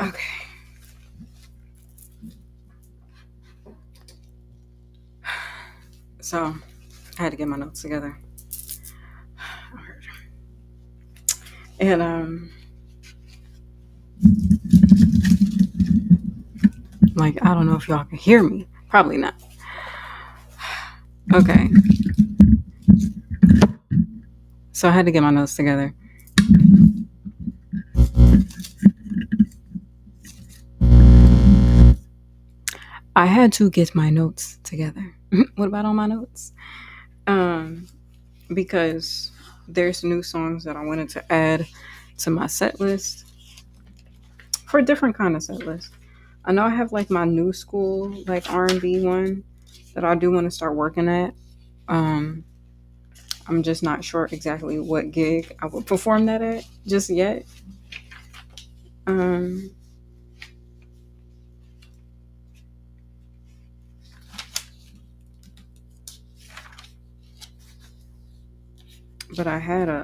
Okay. So I had to get my notes together. And like I don't know if y'all can hear me. Probably not. Okay. So I had to get my notes together. I had to get my notes together. What about all my notes? Um, because there's new songs that I wanted to add to my set list for a different kind of set list. I know I have like my new school like R&B one that I do want to start working at. Um, I'm just not sure exactly what gig I will perform that at just yet. Um, but I had a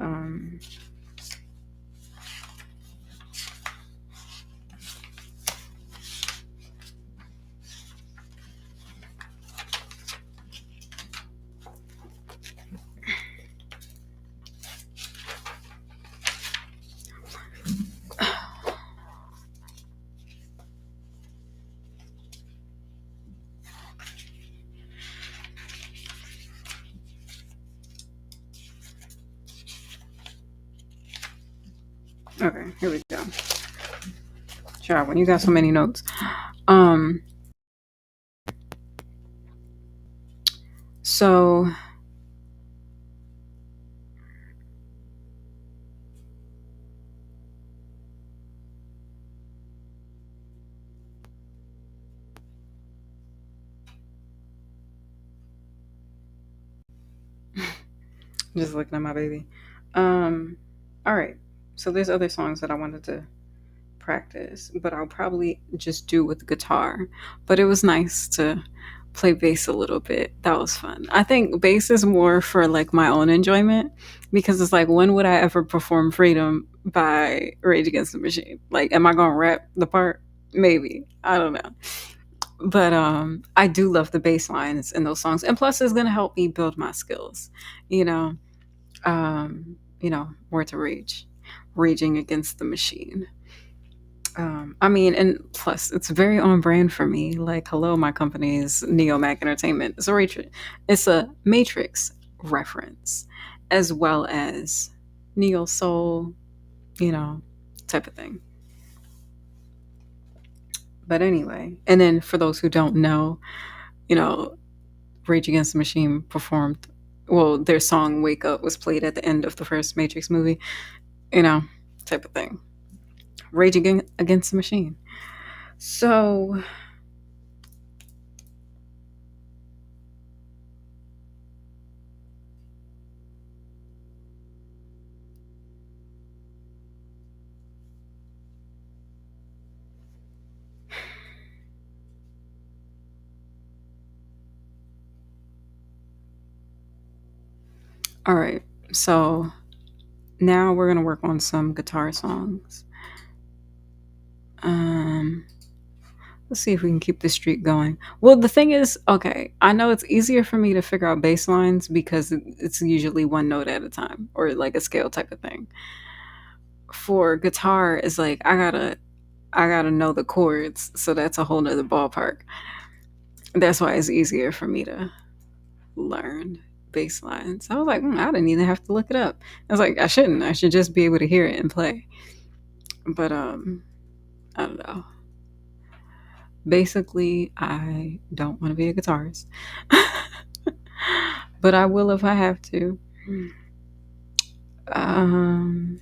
Okay, here we go. Child, when you got so many notes. Um, so just looking at my baby. Um, all right. So there's other songs that I wanted to practice, but I'll probably just do with guitar. But it was nice to play bass a little bit. That was fun. I think bass is more for like my own enjoyment because it's like, when would I ever perform Freedom by Rage Against the Machine? Like, am I gonna rap the part? Maybe. I don't know. But I do love the bass lines in those songs. And plus it's gonna help me build my skills, you know. Where to rage. Raging against the machine. I mean, and plus, it's very on brand for me. Like, hello, my company is Neo Mac Entertainment. It's a Matrix reference, as well as Neo Soul, you know, type of thing. But anyway, and then for those who don't know, you know, Rage Against the Machine performed. Well, their song "Wake Up" was played at the end of the first Matrix movie. You know, type of thing. Rage Against the Machine. So, all right. So now we're gonna work on some guitar songs. Um, let's see if we can keep this streak going. Well, the thing is, okay, I know it's easier for me to figure out bass lines because it's usually one note at a time or like a scale type of thing. For guitar, it's like I gotta know the chords, so that's a whole nother ballpark. That's why it's easier for me to learn bass lines. I was like, I didn't even have to look it up. I was like, I shouldn't. I should just be able to hear it and play. But I don't know. Basically, I don't want to be a guitarist, but I will if I have to. Um,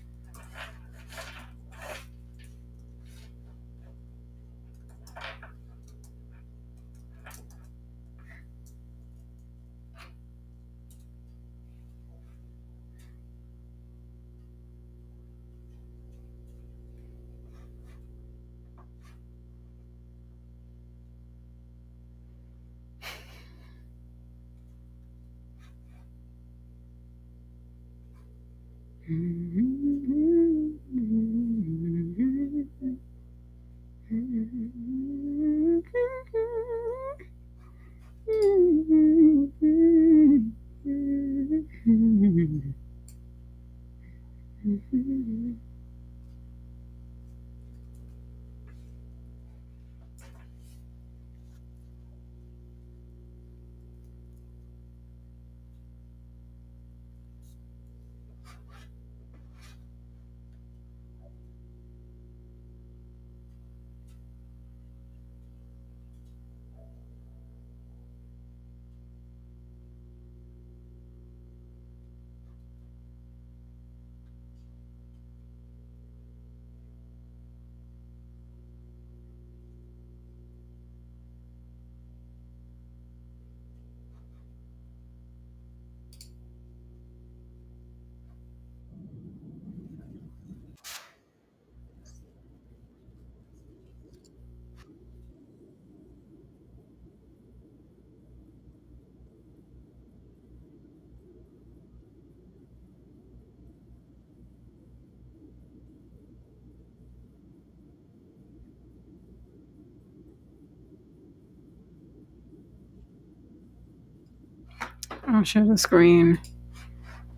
I'll share the screen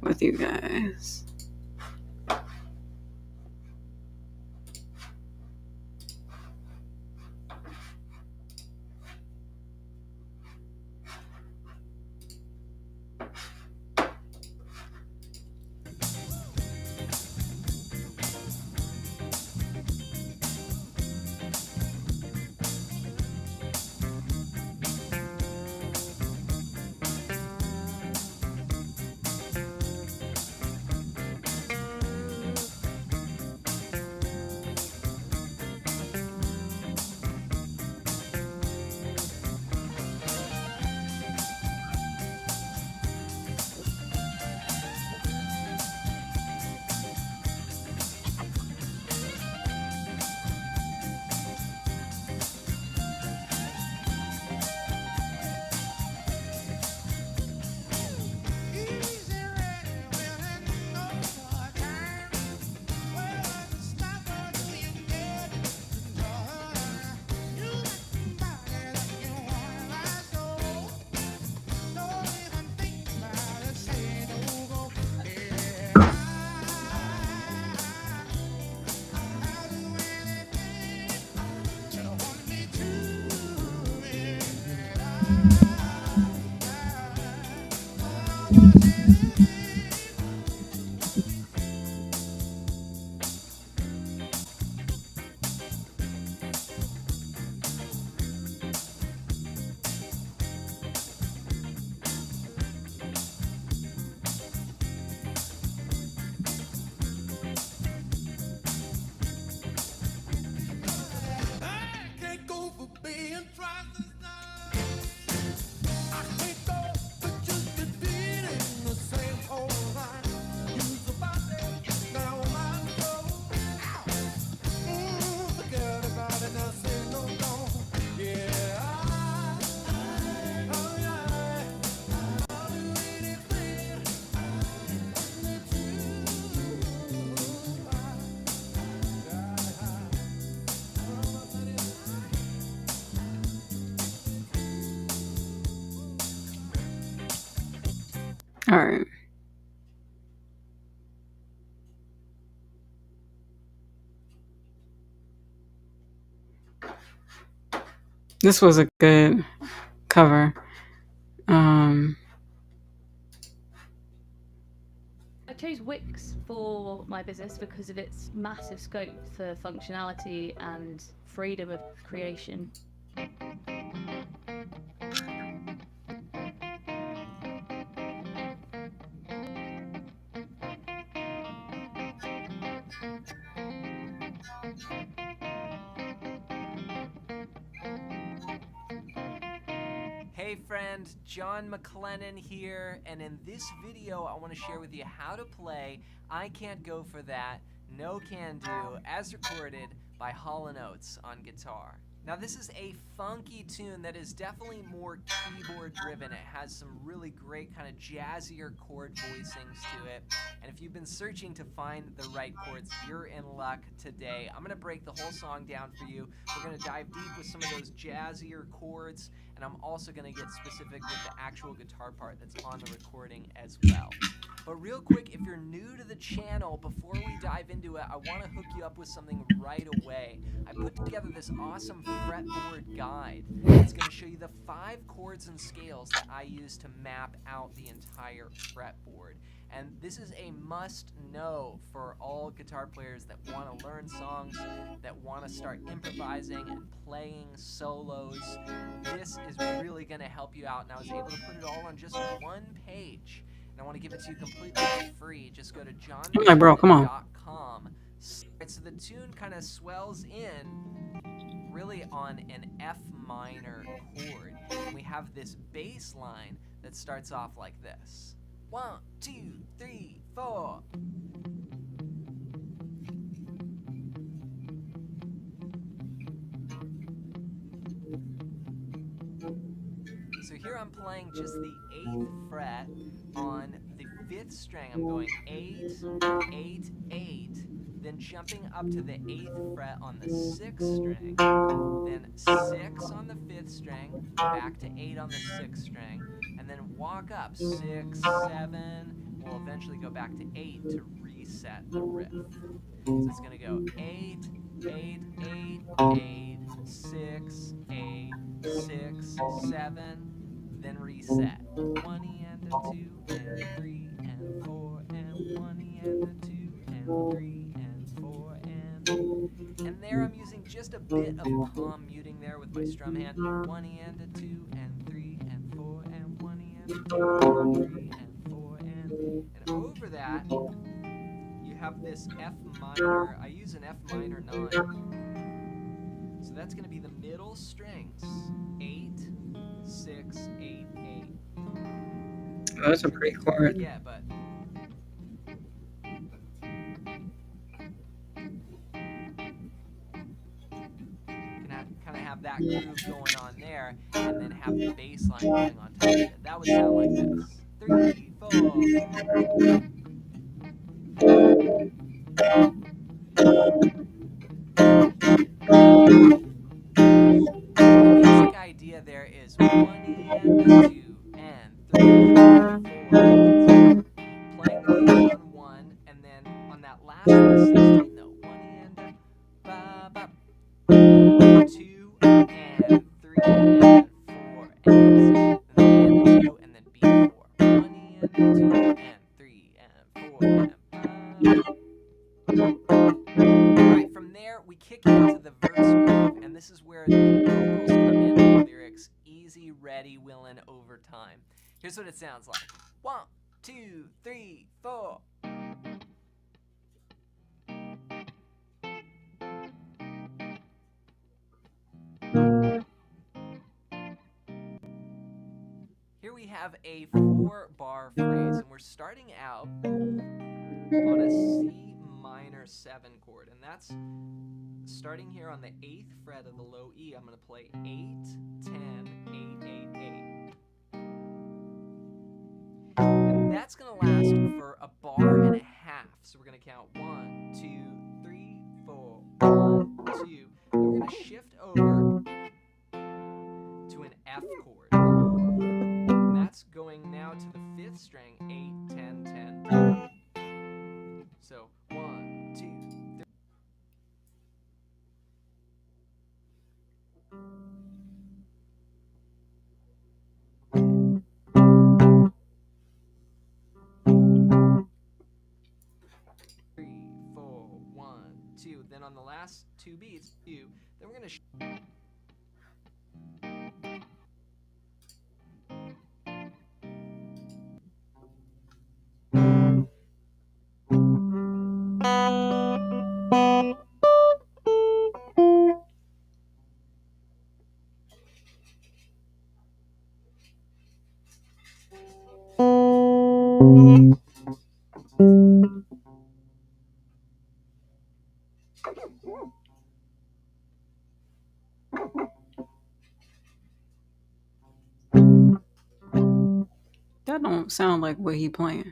with you guys. All right. This was a good cover. Um, I chose Wix for my business because of its massive scope for functionality and freedom of creation. Hey friend, John McLennan here, and in this video I want to share with you how to play I Can't Go For That, No Can Do, as recorded by Hall & Oates on guitar. Now this is a funky tune that is definitely more keyboard driven. It has some really great kind of jazzier chord voicings to it. And if you've been searching to find the right chords, you're in luck today. I'm going to break the whole song down for you. We're going to dive deep with some of those jazzier chords, and I'm also going to get specific with the actual guitar part that's on the recording as well. But real quick, if you're new to the channel, before we dive into it, I want to hook you up with something right away. I put together this awesome fretboard guide that's going to show you the 5 chords and scales that I use to map out the entire fretboard. And this is a must-know for all guitar players that want to learn songs, that want to start improvising and playing solos. This is really going to help you out, and I was able to put it all on just one page. And I want to give it to you completely free. Just go to I'm like, bro, come on. johnmclennan.com. So the tune kind of swells in really on an F minor chord. And we have this bass line that starts off like this. 1, 2, 3, 4. So here I'm playing just the 8th fret on the 5th string. I'm going 8, 8, 8, then jumping up to the 8th fret on the 6th string, then 6 on the 5th string, back to 8 on the 6th string, and then walk up 6, 7. We'll eventually go back to 8 to reset the riff. So it's going to go 8, 8, 8, 8, 6, 8, 6, 7, then reset. 1 E and a 2 and 3 and 4 and 1 E and a 2 and 3 and 4 and there I'm using just a bit of palm muting there with my strum hand. 1 E and a 2 and 3 and 4 and 1 E and a 2 and 3 and 4 and over that you have this F minor. I use an F minor 9. So that's going to be the middle strings. 8, 6, 8, 8. Oh, that's a pretty chord. Yeah, but kind of have that groove going on there, and then have the bass line going on top of it. That would sound like this. 3, 4. The basic idea there is 1 E and a 2 and 3 and 4. Playing the chord on 1, and then on that last one, 16 though. 1 E and a ba ba and 2 and 3 and 4 and 6, and then 2 and then B4. 1 E and a 2 and 3 and 4 and Alright, from there we kick into the verse groove, and this is where the vocals come in with the lyrics easy, ready, willin', overtime. Here's what it sounds like. 1, 2, 3, 4. Here we have a 4-bar phrase, and we're starting out on a C minor 7 chord, and that's starting here on the 8th fret of the low E. I'm going to play 8, 10, 8, 8, 8. And that's going to last for a bar and a half. So we're going to count 1, 2, 3, 4, 1, 2. Then we're going to shift over to an F chord. And that's going now to the 5th string, 8, Three, four, one, two. Then on the last two beats, two. Then we're gonna That don't sound like what he playing.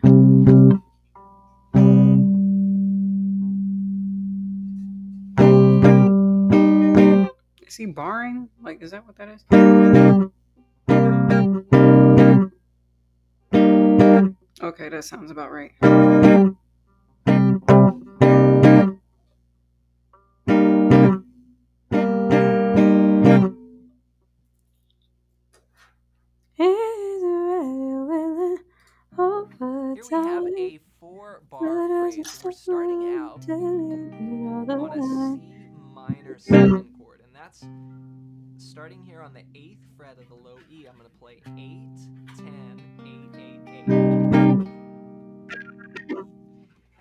Is he barring? Like, is that what that is? Okay, that sounds about right. Here we have a 4-bar phrase. So we're starting out on a C minor 7 chord, and that's starting here on the 8th fret of the low E. I'm going to play 8, 10, 8, 8, 8.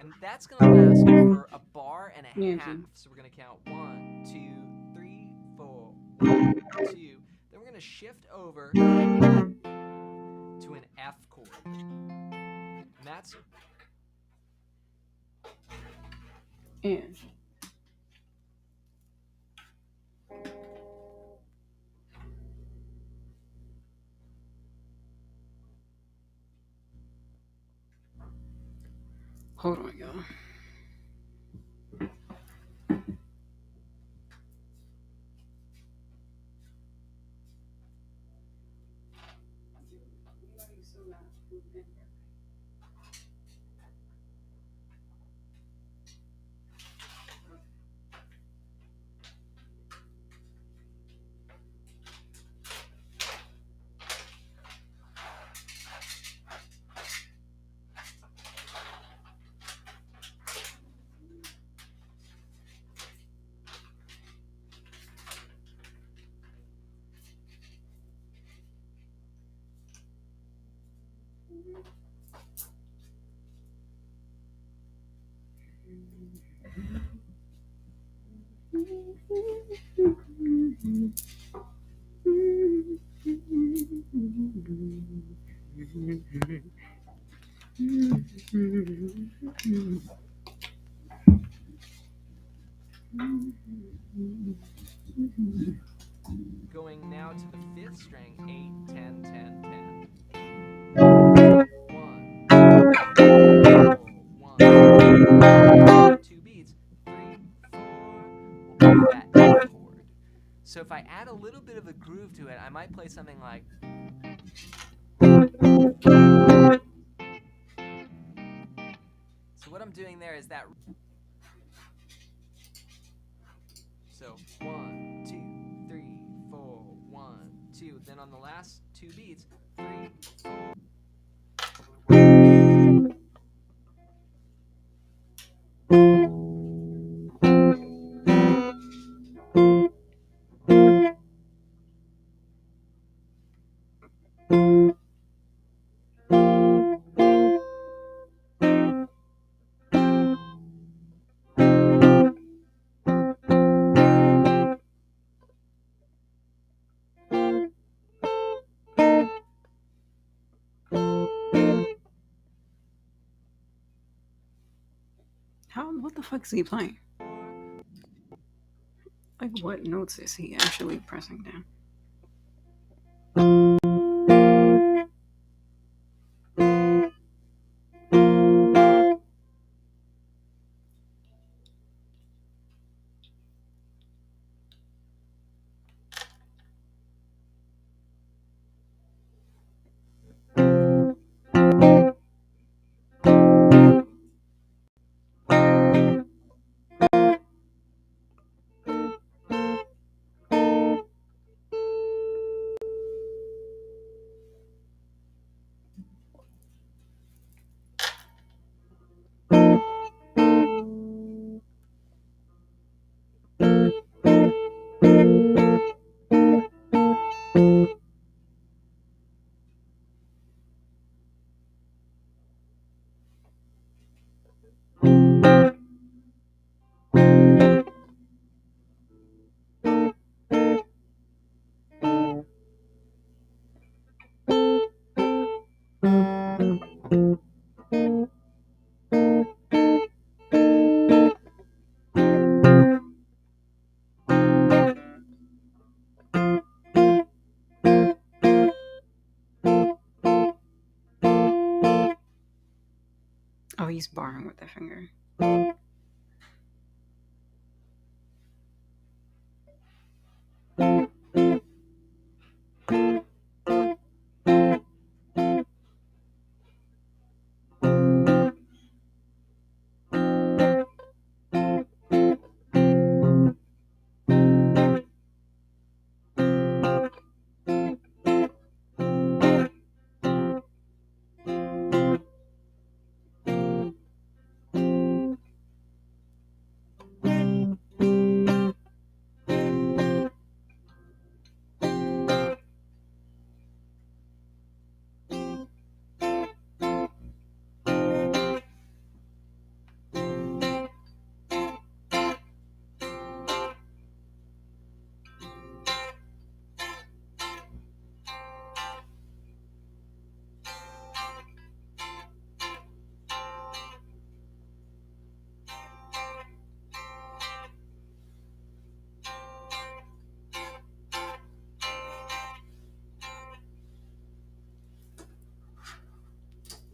And that's going to last for a bar and a half. So we're going to count 1, 2, 3, 4, 1, 2. Then we're going to shift over to an F chord. And that's And hold on, y'all. going now to the 5th string, 8, 10, 10, 10. 1, 2 beats, 3, 4. We'll play that F chord. So if I add a little bit of a groove to it, I might play something like. So what I'm doing there is that. So 1, 2, 3, 4, 1, 2. Then on the last two beats, 3, 4. What the fuck is he playing? Like, what notes is he actually pressing down? Oh, he's barring with the finger.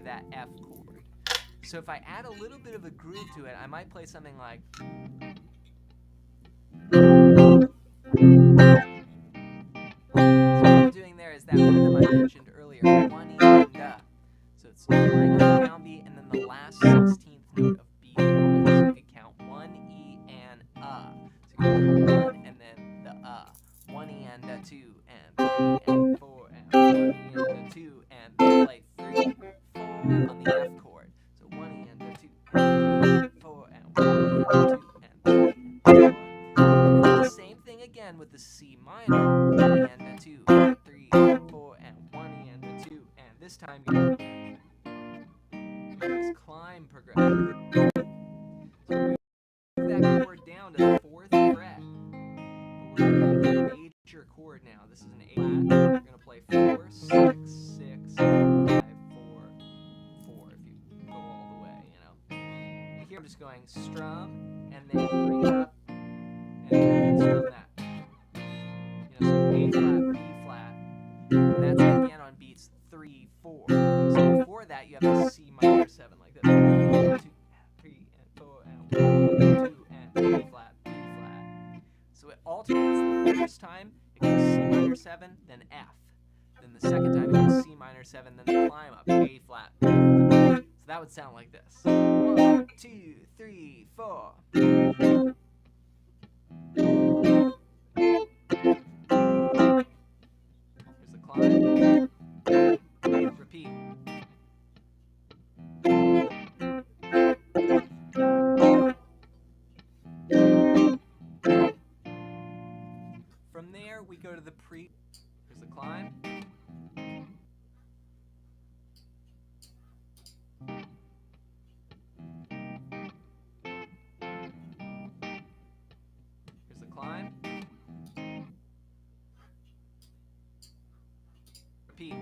That F chord. So if I add a little bit of a groove to it, I might play something like. So what I'm doing there is that rhythm I mentioned earlier, 1 E and So it's playing on the downbeat and then the last 16th note of beat 1. So you could count 1 E and So you play 1 and then the 1 E and 2 and 3 and 4 and 1 E and 2 and then play 3, 4 on the F chord. So 1 E and 2 and 3, 4 and 1 E and 2 and 3 and 4. And then do the same thing again with the C minor. 1 E and 2 and 3 and 4 and 1 E and 2 and this time you're this climb progression. So we move that chord down to the 4th fret. But we're going to make a major chord now. This is an A flat. We're going to play 4, 6, 6, 5, 4, 4 if you go all the way, you know. And here I'm just going strum and then bring it up and then strum that. You know, so A flat, B flat. And that's again on beats 3, 4. So before that you have the C minor 7 like this. 1, 2, 3, and 4, and 1, 2, and A flat, B flat. So it alternates. The first time it goes C minor 7, then F. Then the second time it goes C minor 7, then the climb up, A flat, B flat. So that would sound like this. 1, 2, 3, 4. Here's the climb. Repeat. From there, we go to the pre. Here's the climb. Here's the climb. Repeat.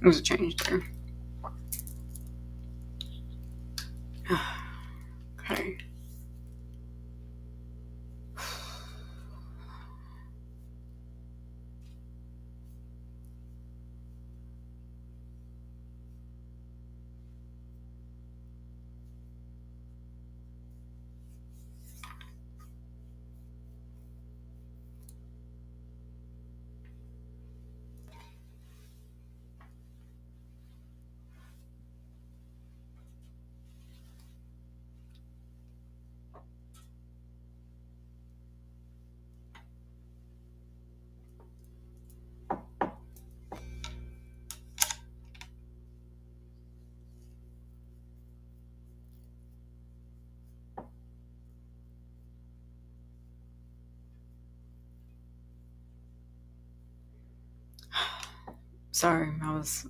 There's a change there. Okay. Sorry, I was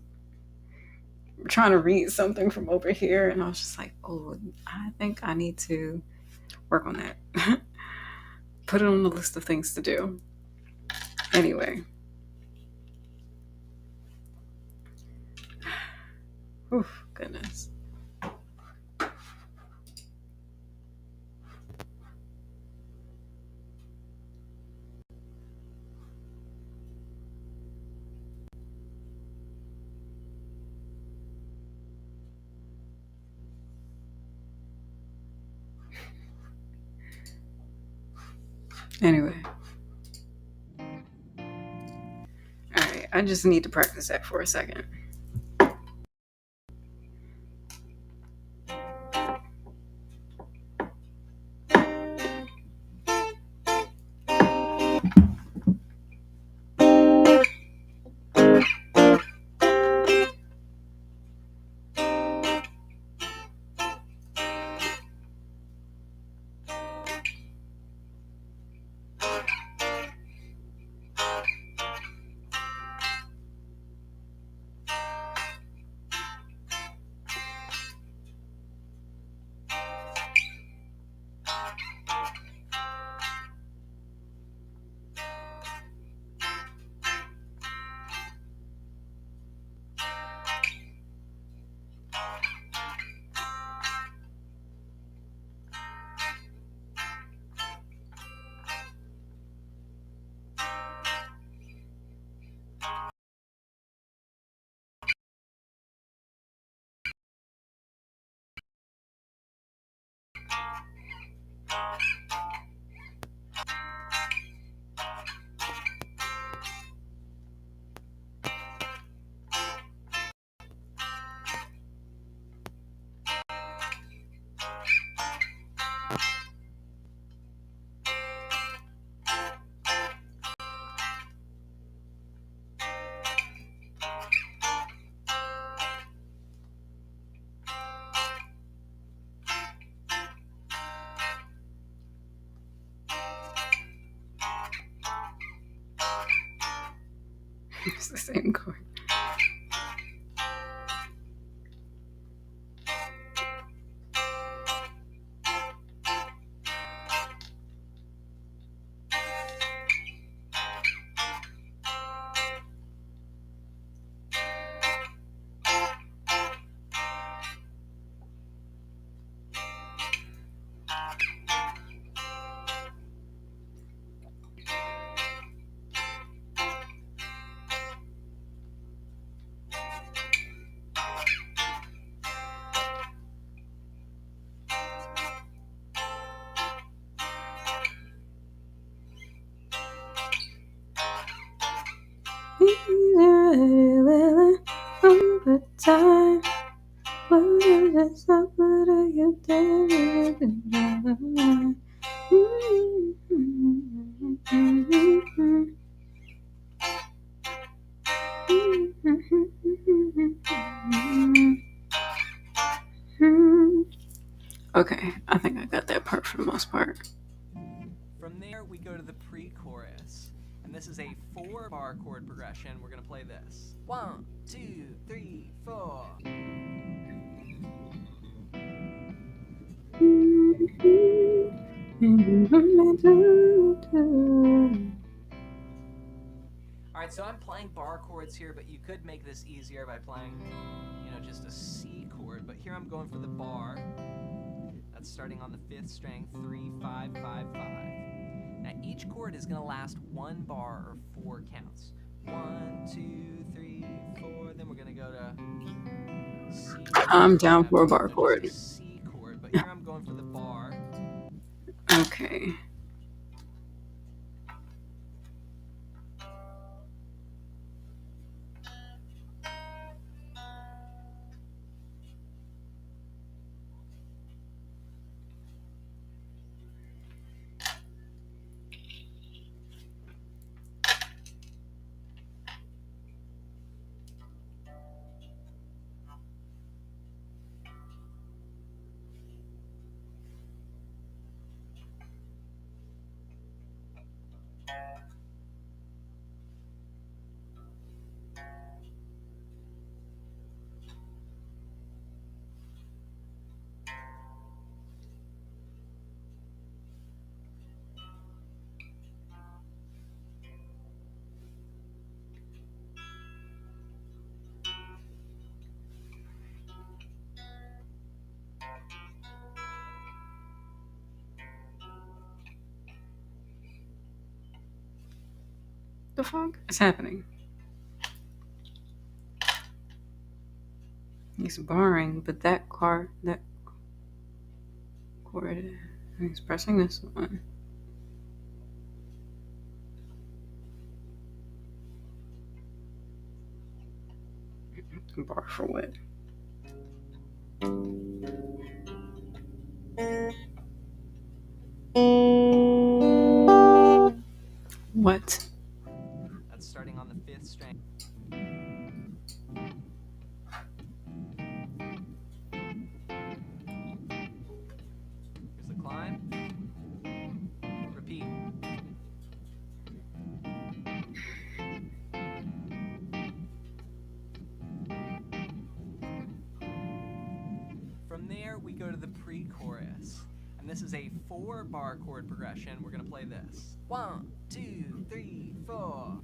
trying to read something from over here, and I was just like, oh, I think I need to work on that. Put it on the list of things to do. Anyway. Oof, goodness. Anyway. Alright, I just need to practice that for a second. It's the same chord. Time. Okay, I think I got that part for the most part. From there, we go to the pre-chorus. And this is a 4-bar chord progression. We're going to play this. 1, 2, 3, 4. Alright, right, so I'm playing bar chords here, but you could make this easier by playing, just a C chord. But here I'm going for the bar. That's starting on the 5th string, 3, 5, 5, 5. Now each chord is going to last one bar or 4 counts. 1, 2, 3, 4. Then we're going to go to C I'm major down for a 7, bar so just a chord. C chord. But here I'm going for the bar. Okay. The fuck is happening? He's barring, but that chord, he's pressing this one. Bar for what? What? That's starting on the 5th string. Here's the climb. Repeat. From there, we go to the pre-chorus. And this is a 4-bar chord progression. We're going to play this. 1, 2, 3, 4. All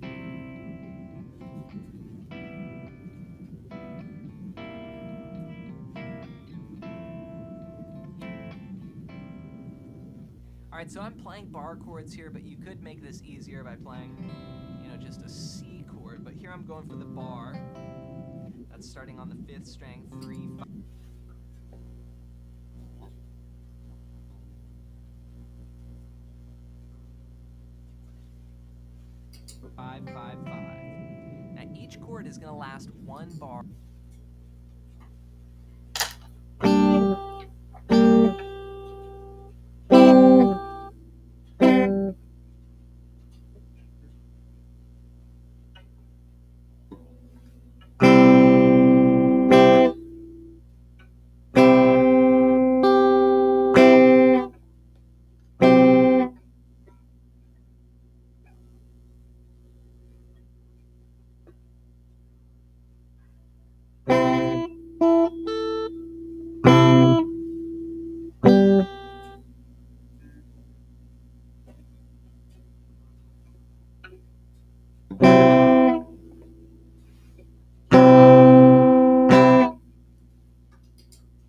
right, so I'm playing bar chords here, but you could make this easier by playing, just a C chord. But here I'm going for the bar. That's starting on the 5th string, 3, 5, 5, 5. Now each chord is going to last one bar.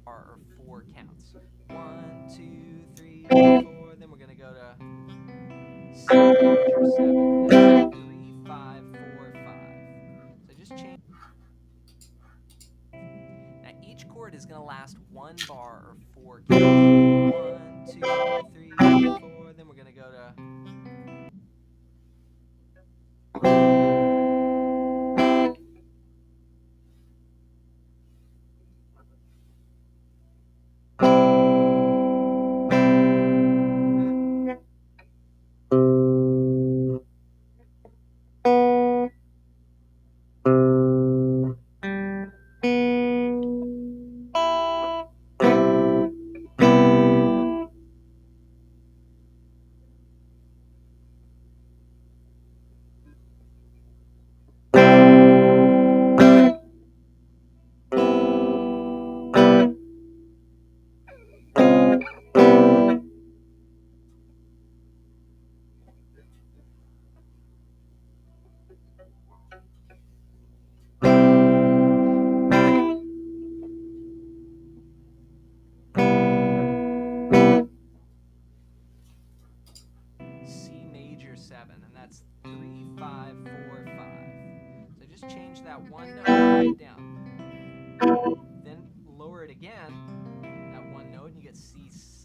Or 4 counts. 1, 2, 3, 4. Then we're going to go to C major 7. That's 3, 5, 4, 5. So just change. Now each chord is going to last one bar or 4 counts. 1, 2, 3, 4. Then we're going to go to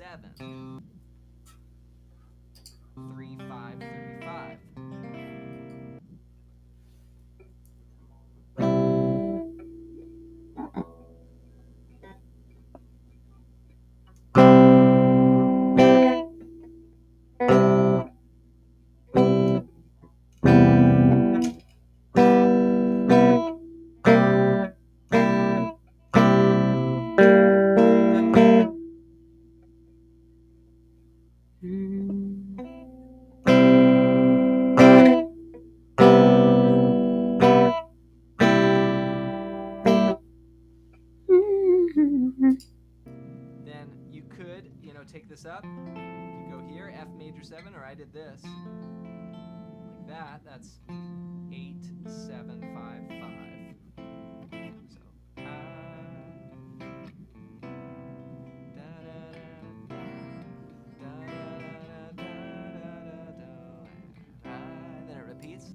3535. Then you could, take this up. You could go here, F major 7, or I did this. Like that. That's 8755. So, then it repeats.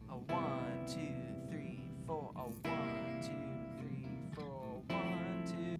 A 1, 2, 3, 4. A 1, 2, 3, 4. 1, 2.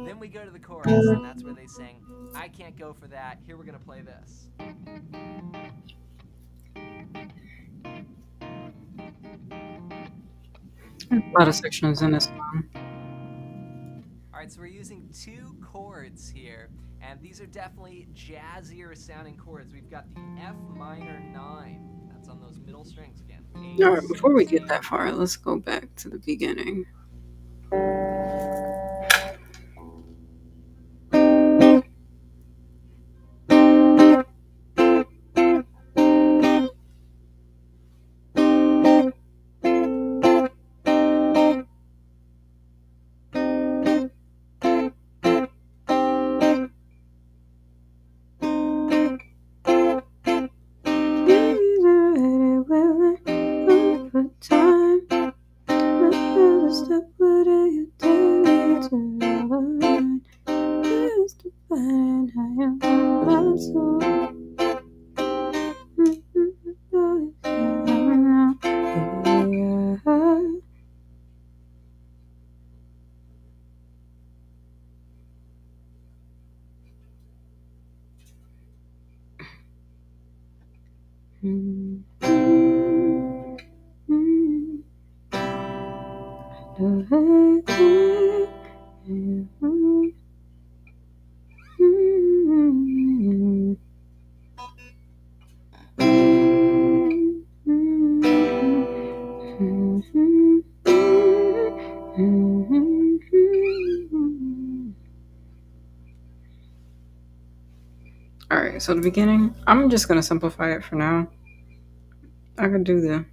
Then we go to the chorus, and that's where they sing, I can't go for that. Here we're going to play this. A lot of sections in this song. All right, so we're using 2 chords here, and these are definitely jazzier sounding chords. We've got the F minor 9. That's on those middle strings again. All right, before we get that far, let's go back to the beginning. All right, so the beginning, I'm just gonna simplify it for now. I could do the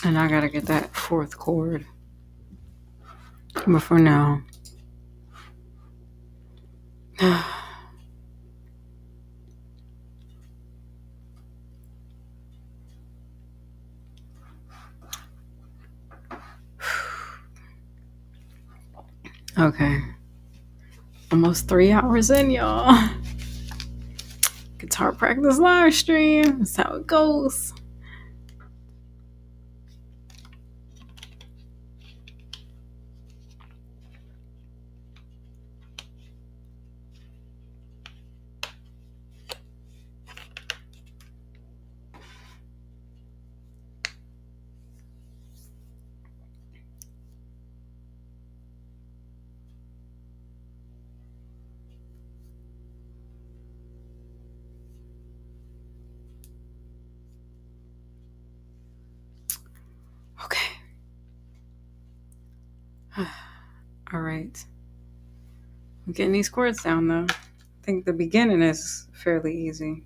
And I gotta get that fourth chord. But for now. Okay. Almost 3 hours in, y'all. Guitar practice live stream. That's how it goes. Okay. All right. I'm getting these chords down though. I think the beginning is fairly easy.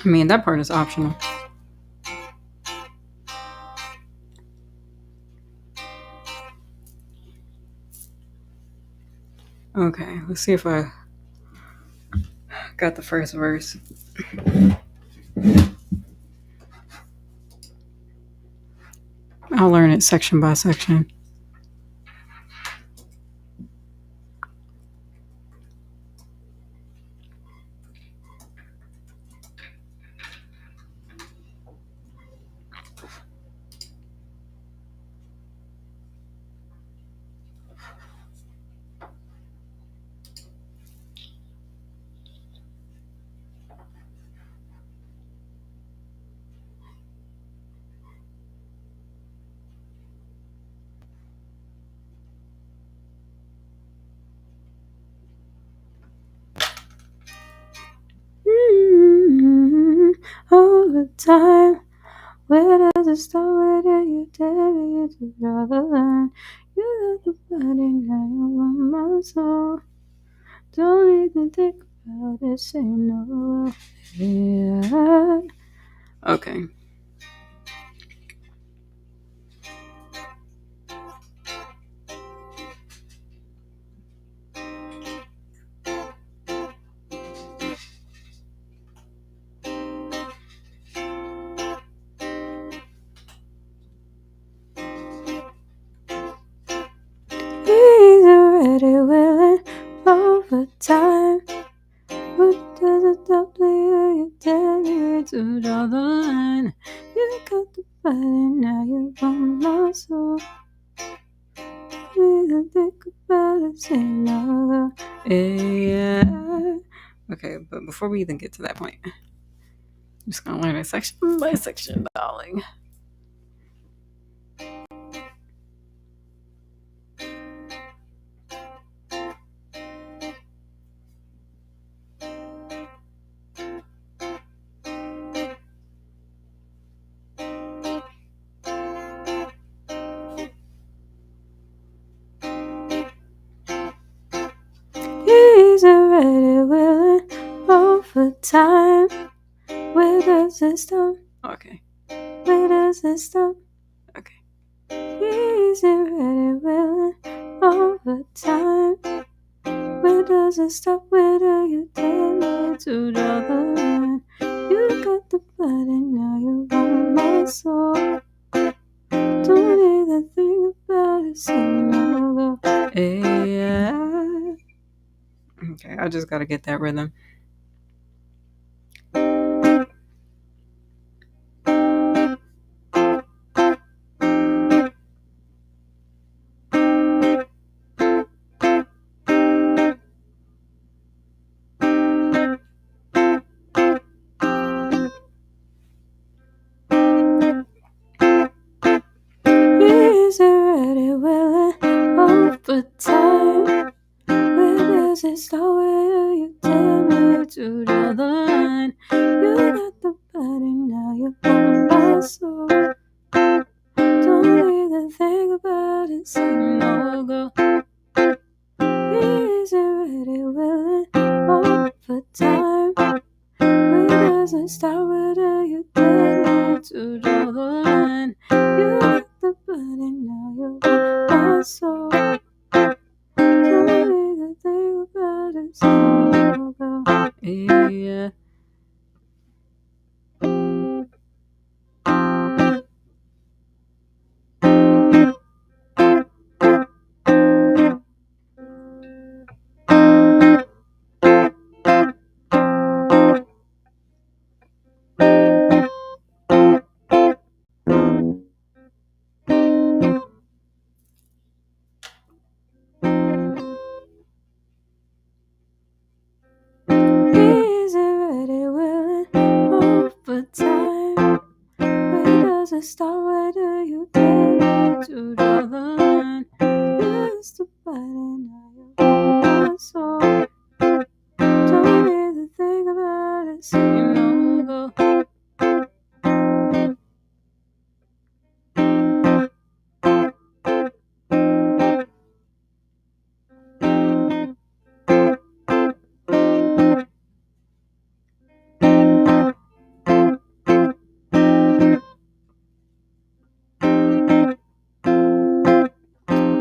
I mean, that part is optional. Okay, let's see if I got the first verse. I'll learn it section by section. All the time. Where does it start? Where do you tell me to draw the line? You got the body, now you want my soul. Don't even think about it, say no. Yeah. Okay. He's already willing over time. What does it stop? You tell me to draw the line. You got the body, now you want my soul. Don't think about it, say no. Yeah. Okay, but before we even get to that point, I'm just gonna learn it section by section, darling. He's already willing overtime. Where does it stop? Okay. Where does it stop? Okay. He's already willing overtime. Where does it stop? Where do you tell me to draw the line? You got the blood and now you want my soul. Don't even think about it, say no go. Hey, yeah. Okay, I just gotta get that rhythm. He's already willing overtime. Where does it start? Where you tell me to draw the line? You got the body, now you want my soul. Don't even think about it, say no go. He's already willing overtime. Where does it start? Where do you tell me to draw the line? You got the body, now you want my soul. Don't even think about it, say no go. Yeah. He's already willing overtime. Where does it start? Where do you tell me to draw the line? Used to bite and now you want my soul. Don't even think about it, say no go.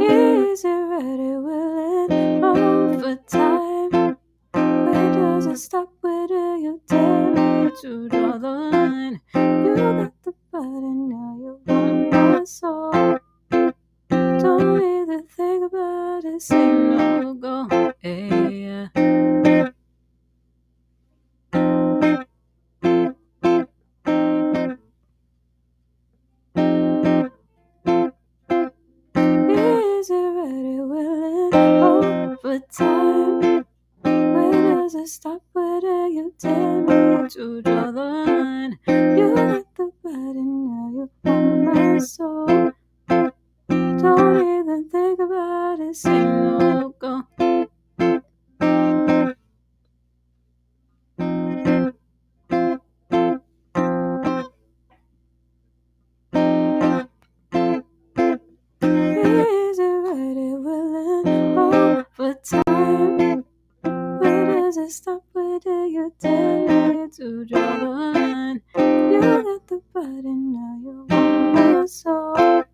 He's already willing overtime. Where does it stop? Where do you tell me to draw the line? You got the body, now you want my soul. Don't even think about it, say no go. Hey, yeah. Is already willing overtime. Where does it stop? Where do you tell me to draw the line? You got the body, now you want my soul. Don't even think about it, say no go. Is already willing overtime. Where does it stop? Where do you tell me to draw the line? You got the body, now you want my soul.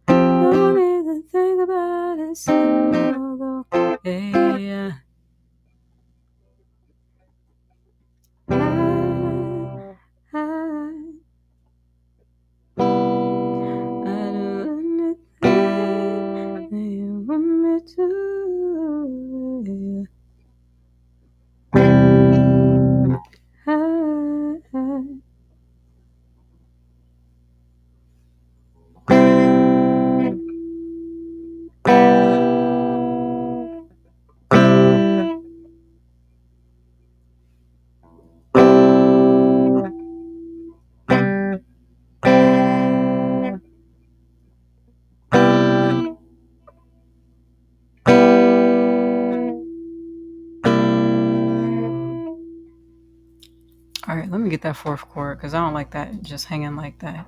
Don't even think about it, say no go. Hey, yeah. I do anything that you want me to. All right, let me get that fourth chord because I don't like that just hanging like that.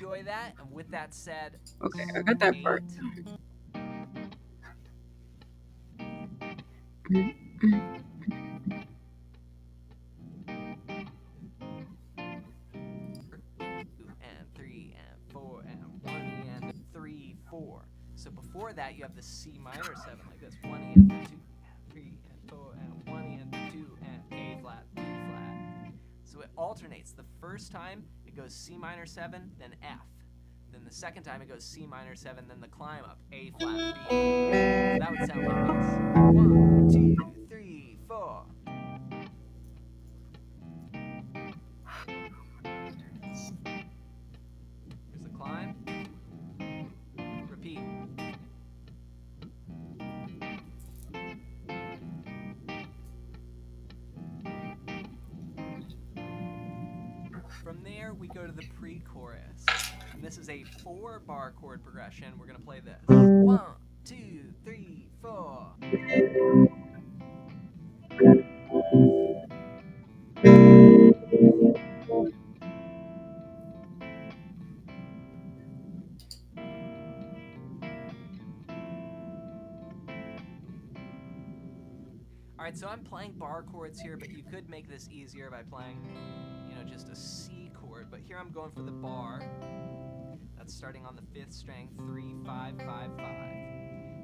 Enjoy that. And with that said, Okay, I got that part. 8. And 3 and 4 and 1 and 3 4. So before that you have the C minor 7 like this. 1 and 2 and 3 and 4 and 1 and 2 and A flat, B flat. So it alternates. The first time it goes C minor 7, then F. Then the second time it goes C minor 7, then the climb up, A flat, B flat. So that would sound like this. 1, 2, 3, 4. Here's the climb. Repeat. From there, we go to the pre-chorus. And this is a 4-bar chord progression. We're going to play this. 1, 2, 3, 4. All right, so I'm playing bar chords here, but you could make this easier by playing, just a C chord. But here I'm going for the bar. That's starting on the 5th string, 3, 5, 5, 5.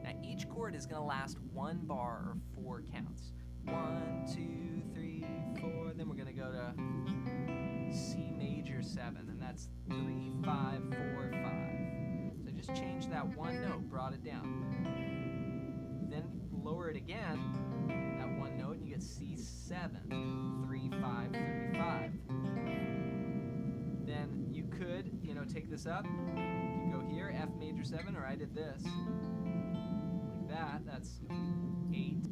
Now each chord is going to last 1 bar or 4 counts. 1, 2, 3, 4. Then we're going to go to C major 7, and that's 3, 5, 4, 5. So just changed that one note, brought it down. Then lower it again, that one note, and you get C7, 3, 5, 3, 5. Then you could, take this up. You go here, F major 7, or I did this. Like that, that's 8.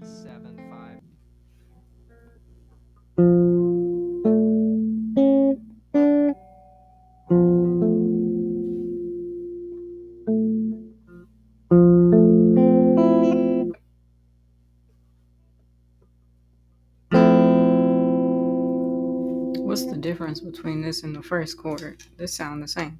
Seven, 5. What's the difference between this and the first chord? This sound the same.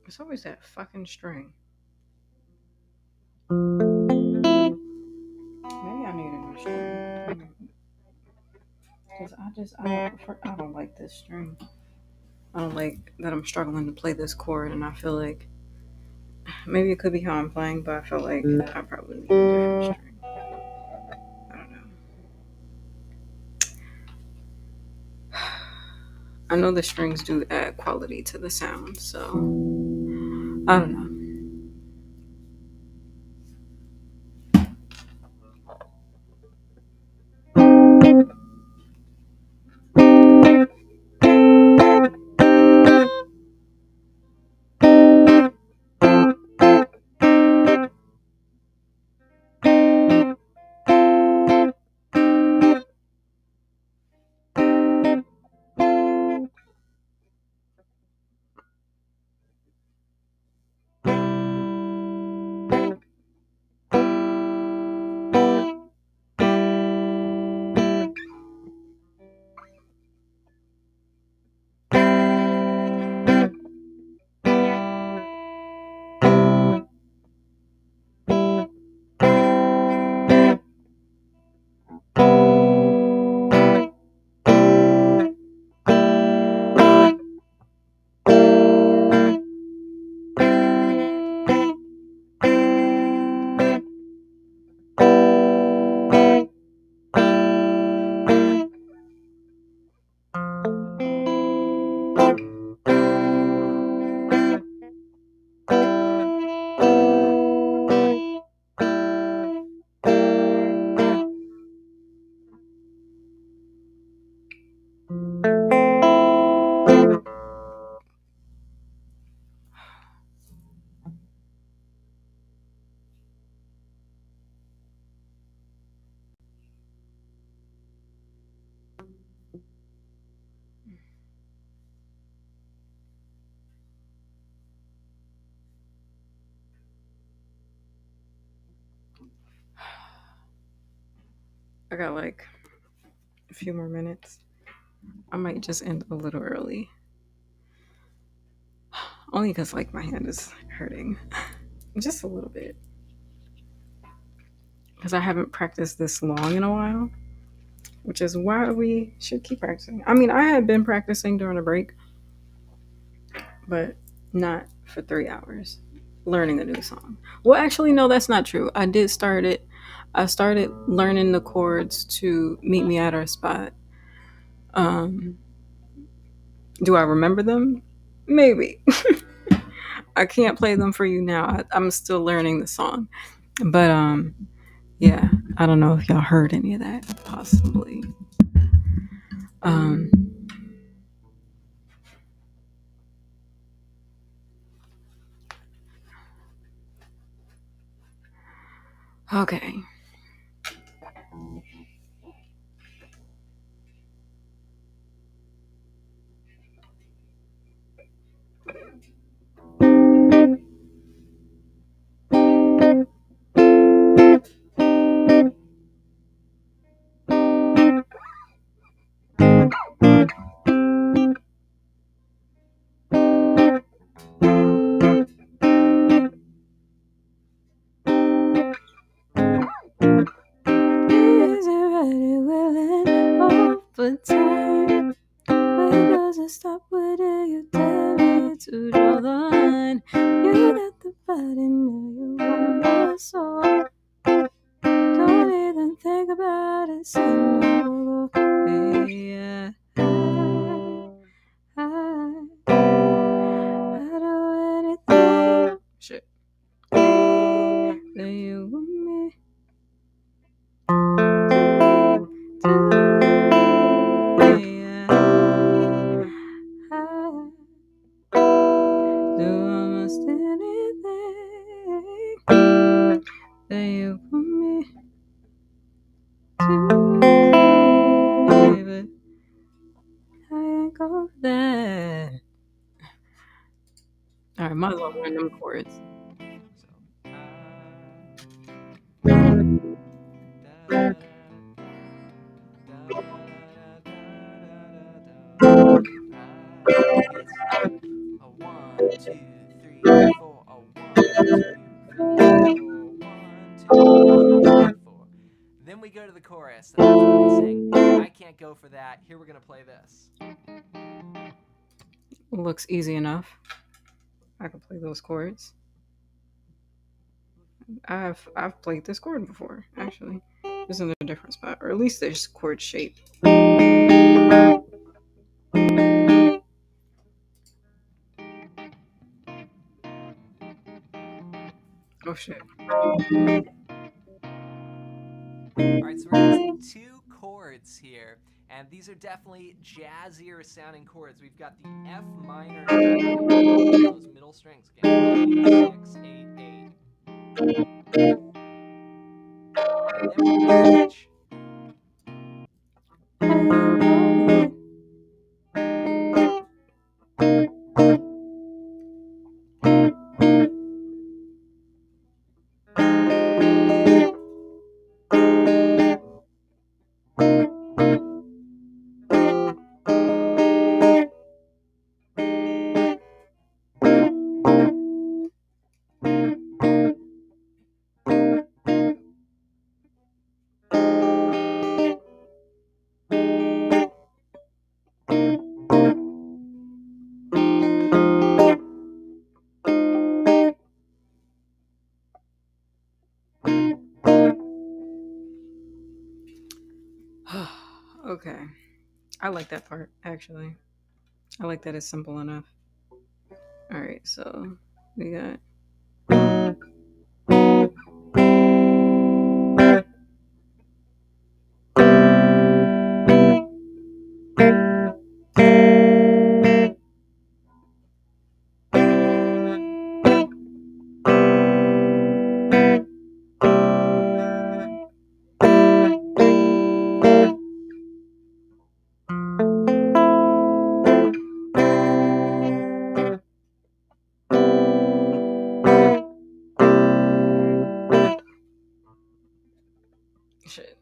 It's always that fucking string. Maybe I need a new string. Because I don't like this string. I don't like that I'm struggling to play this chord, and I feel like maybe it could be how I'm playing, but I feel like I probably need a different string. I don't know. I know the strings do add quality to the sound, so I don't know. I got like a few more minutes. I might just end a little early. Only because like my hand is hurting. Just a little bit. Because I haven't practiced this long in a while. Which is why we should keep practicing. I mean, I had been practicing during a break, but not for 3 hours learning a new song. Well, actually, no, that's not true. I did start it. I started learning the chords to Meet Me at Our Spot. Um, do I remember them? Maybe. I can't play them for you now. I'm still learning the song. But yeah, I don't know if y'all heard any of that, possibly. Um, okay. Is already willing over time? Where does it stop? Where do you tell me to draw the line? You got the body, now you want my soul. Don't even think about it, say no. Hey, I do anything. Shit. That you want me to. Yeah. Do almost anything that you want me to, but I ain't go there. All right, might as well learn them chords. So, da, da, da, da, da, da, da. It's a 1, 2, 3, 3, 4. Oh, 1, 2, 3, 4. 1, 2, 3, 4. Then we go to the chorus, and that's where they sing, I can't go for that. Here we're going to play this. Looks easy enough. I can play those chords. I've played this chord before, actually. It's in a different spot, or at least this chord shape. Oh shit. All right, so we're going to take two chords here, and these are definitely jazzier sounding chords. We've got the F minor 9, those middle strings. Again, 8, 6, 8, 8. And then we're going to switch. Okay. I like that part, actually. I like that it's simple enough. Alright, so we got. Shit.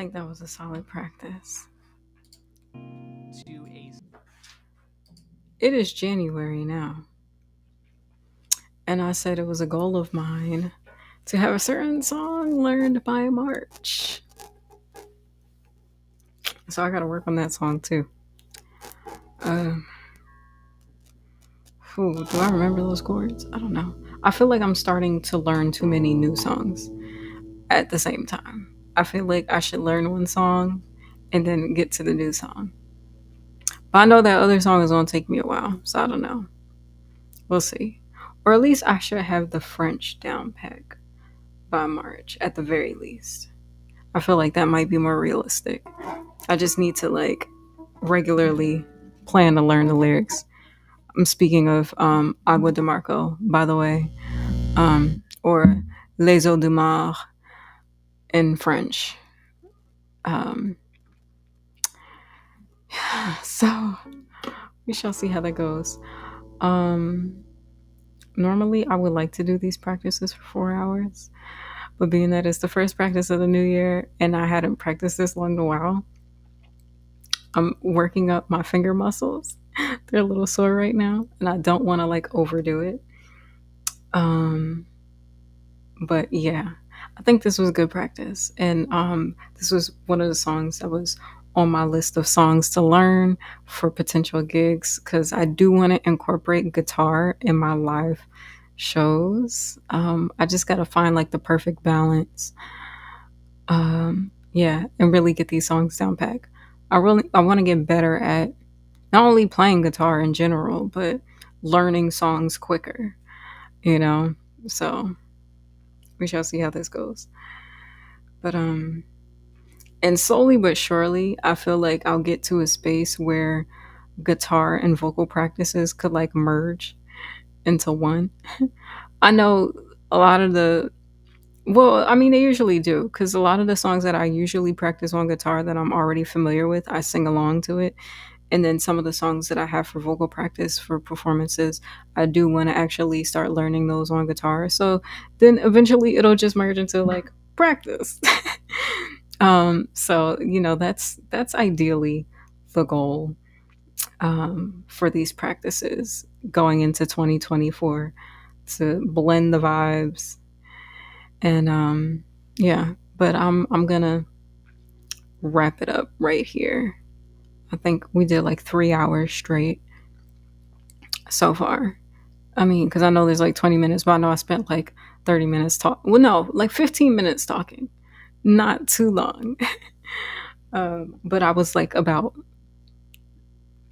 think that was a solid practice. To a It is January now, and I said it was a goal of mine to have a certain song learned by March. So I got to work on that song too. Uh, do I remember those chords? I don't know. I feel like I'm starting to learn too many new songs at the same time. I feel like I should learn one song and then get to the new song. But I know that other song is going to take me a while, so I don't know. We'll see. Or at least I should have the French down pack by March at the very least. I feel like that might be more realistic. I just need to like regularly plan to learn the lyrics. I'm speaking of Agua de Marco, by the way, or Les Eaux du Mar in French. Um, so we shall see how that goes. Um, Normally, I would like to do these practices for 4 hours, but being that it's the first practice of the new year and I hadn't practiced this long in a while, I'm working up my finger muscles. They're a little sore right now, and I don't want to like overdo it. Um, but yeah, I think this was good practice, and this was one of the songs that was on my list of songs to learn for potential gigs because I do want to incorporate guitar in my live shows. I just got to find like the perfect balance. Yeah, and really get these songs down pack. I want to get better at not only playing guitar in general, but learning songs quicker, you know? So we shall see how this goes. But and slowly but surely, I feel like I'll get to a space where guitar and vocal practices could like merge into one. I know a lot of the well, I mean they usually do cuz a lot of the songs that I usually practice on guitar that I'm already familiar with, I sing along to it. And then some of the songs that I have for vocal practice for performances, I do want to actually start learning those on guitar. So then eventually it'll just merge into like practice. So that's ideally the goal for these practices going into 2024 to blend the vibes and yeah. But I'm gonna wrap it up right here. I think we did like 3 hours straight so far. I mean, because I know there's like 20 minutes, but I know I spent like 30 minutes talking. Well, no, like 15 minutes talking. Not too long. But I was like about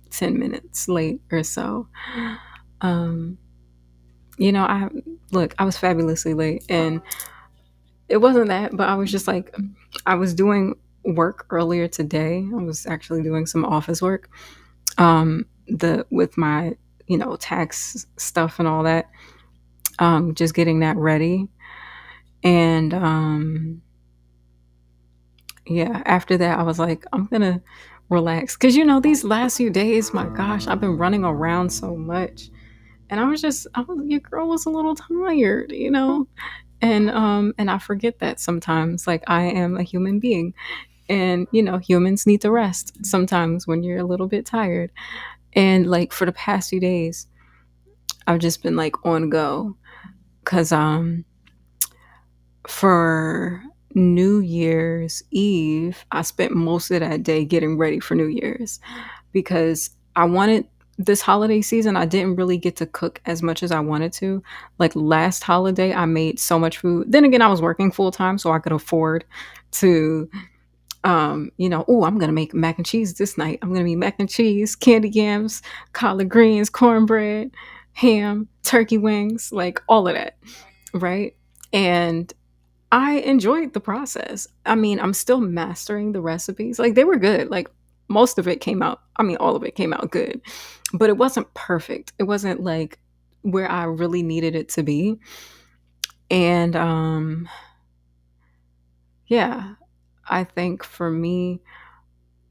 10 minutes late or so. Um, I look, I was fabulously late and it wasn't that, but I was just like, I was doing work earlier today. I was actually doing some office work the with my tax stuff and all that, just getting that ready. And yeah, after that I was like, I'm gonna relax because these last few days, my gosh, I've been running around so much, and your girl was a little tired, and I forget that sometimes, like, I am a human being, and humans need to rest sometimes when you're a little bit tired. And like for the past few days I've just been like on go because for New Year's Eve, I spent most of that day getting ready for New Year's because I wanted this holiday season. I didn't really get to cook as much as I wanted to. Like last holiday, I made so much food. Then again, I was working full time, so I could afford to oh, I'm gonna make mac and cheese this night. I'm gonna make mac and cheese, candy yams, collard greens, cornbread, ham, turkey wings, like all of that, right? And I enjoyed the process. I mean, I'm still mastering the recipes. Like they were good. Like most of it came out. I mean, all of it came out good, but it wasn't perfect. It wasn't like where I really needed it to be. And yeah, I think for me,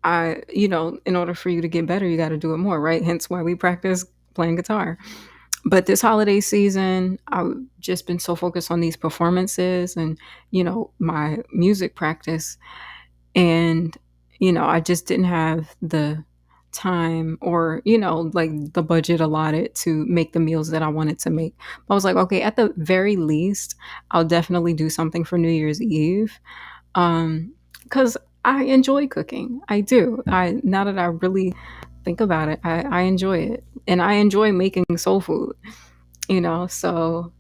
in order for you to get better, you got to do it more, right? Hence why we practice playing guitar. But this holiday season, I've just been so focused on these performances and, my music practice. And, I just didn't have the time or, like the budget allotted to make the meals that I wanted to make. I was like, okay, at the very least, I'll definitely do something for New Year's Eve. Because I enjoy cooking. I do. Now that I really think about it, I enjoy it. And I enjoy making soul food, so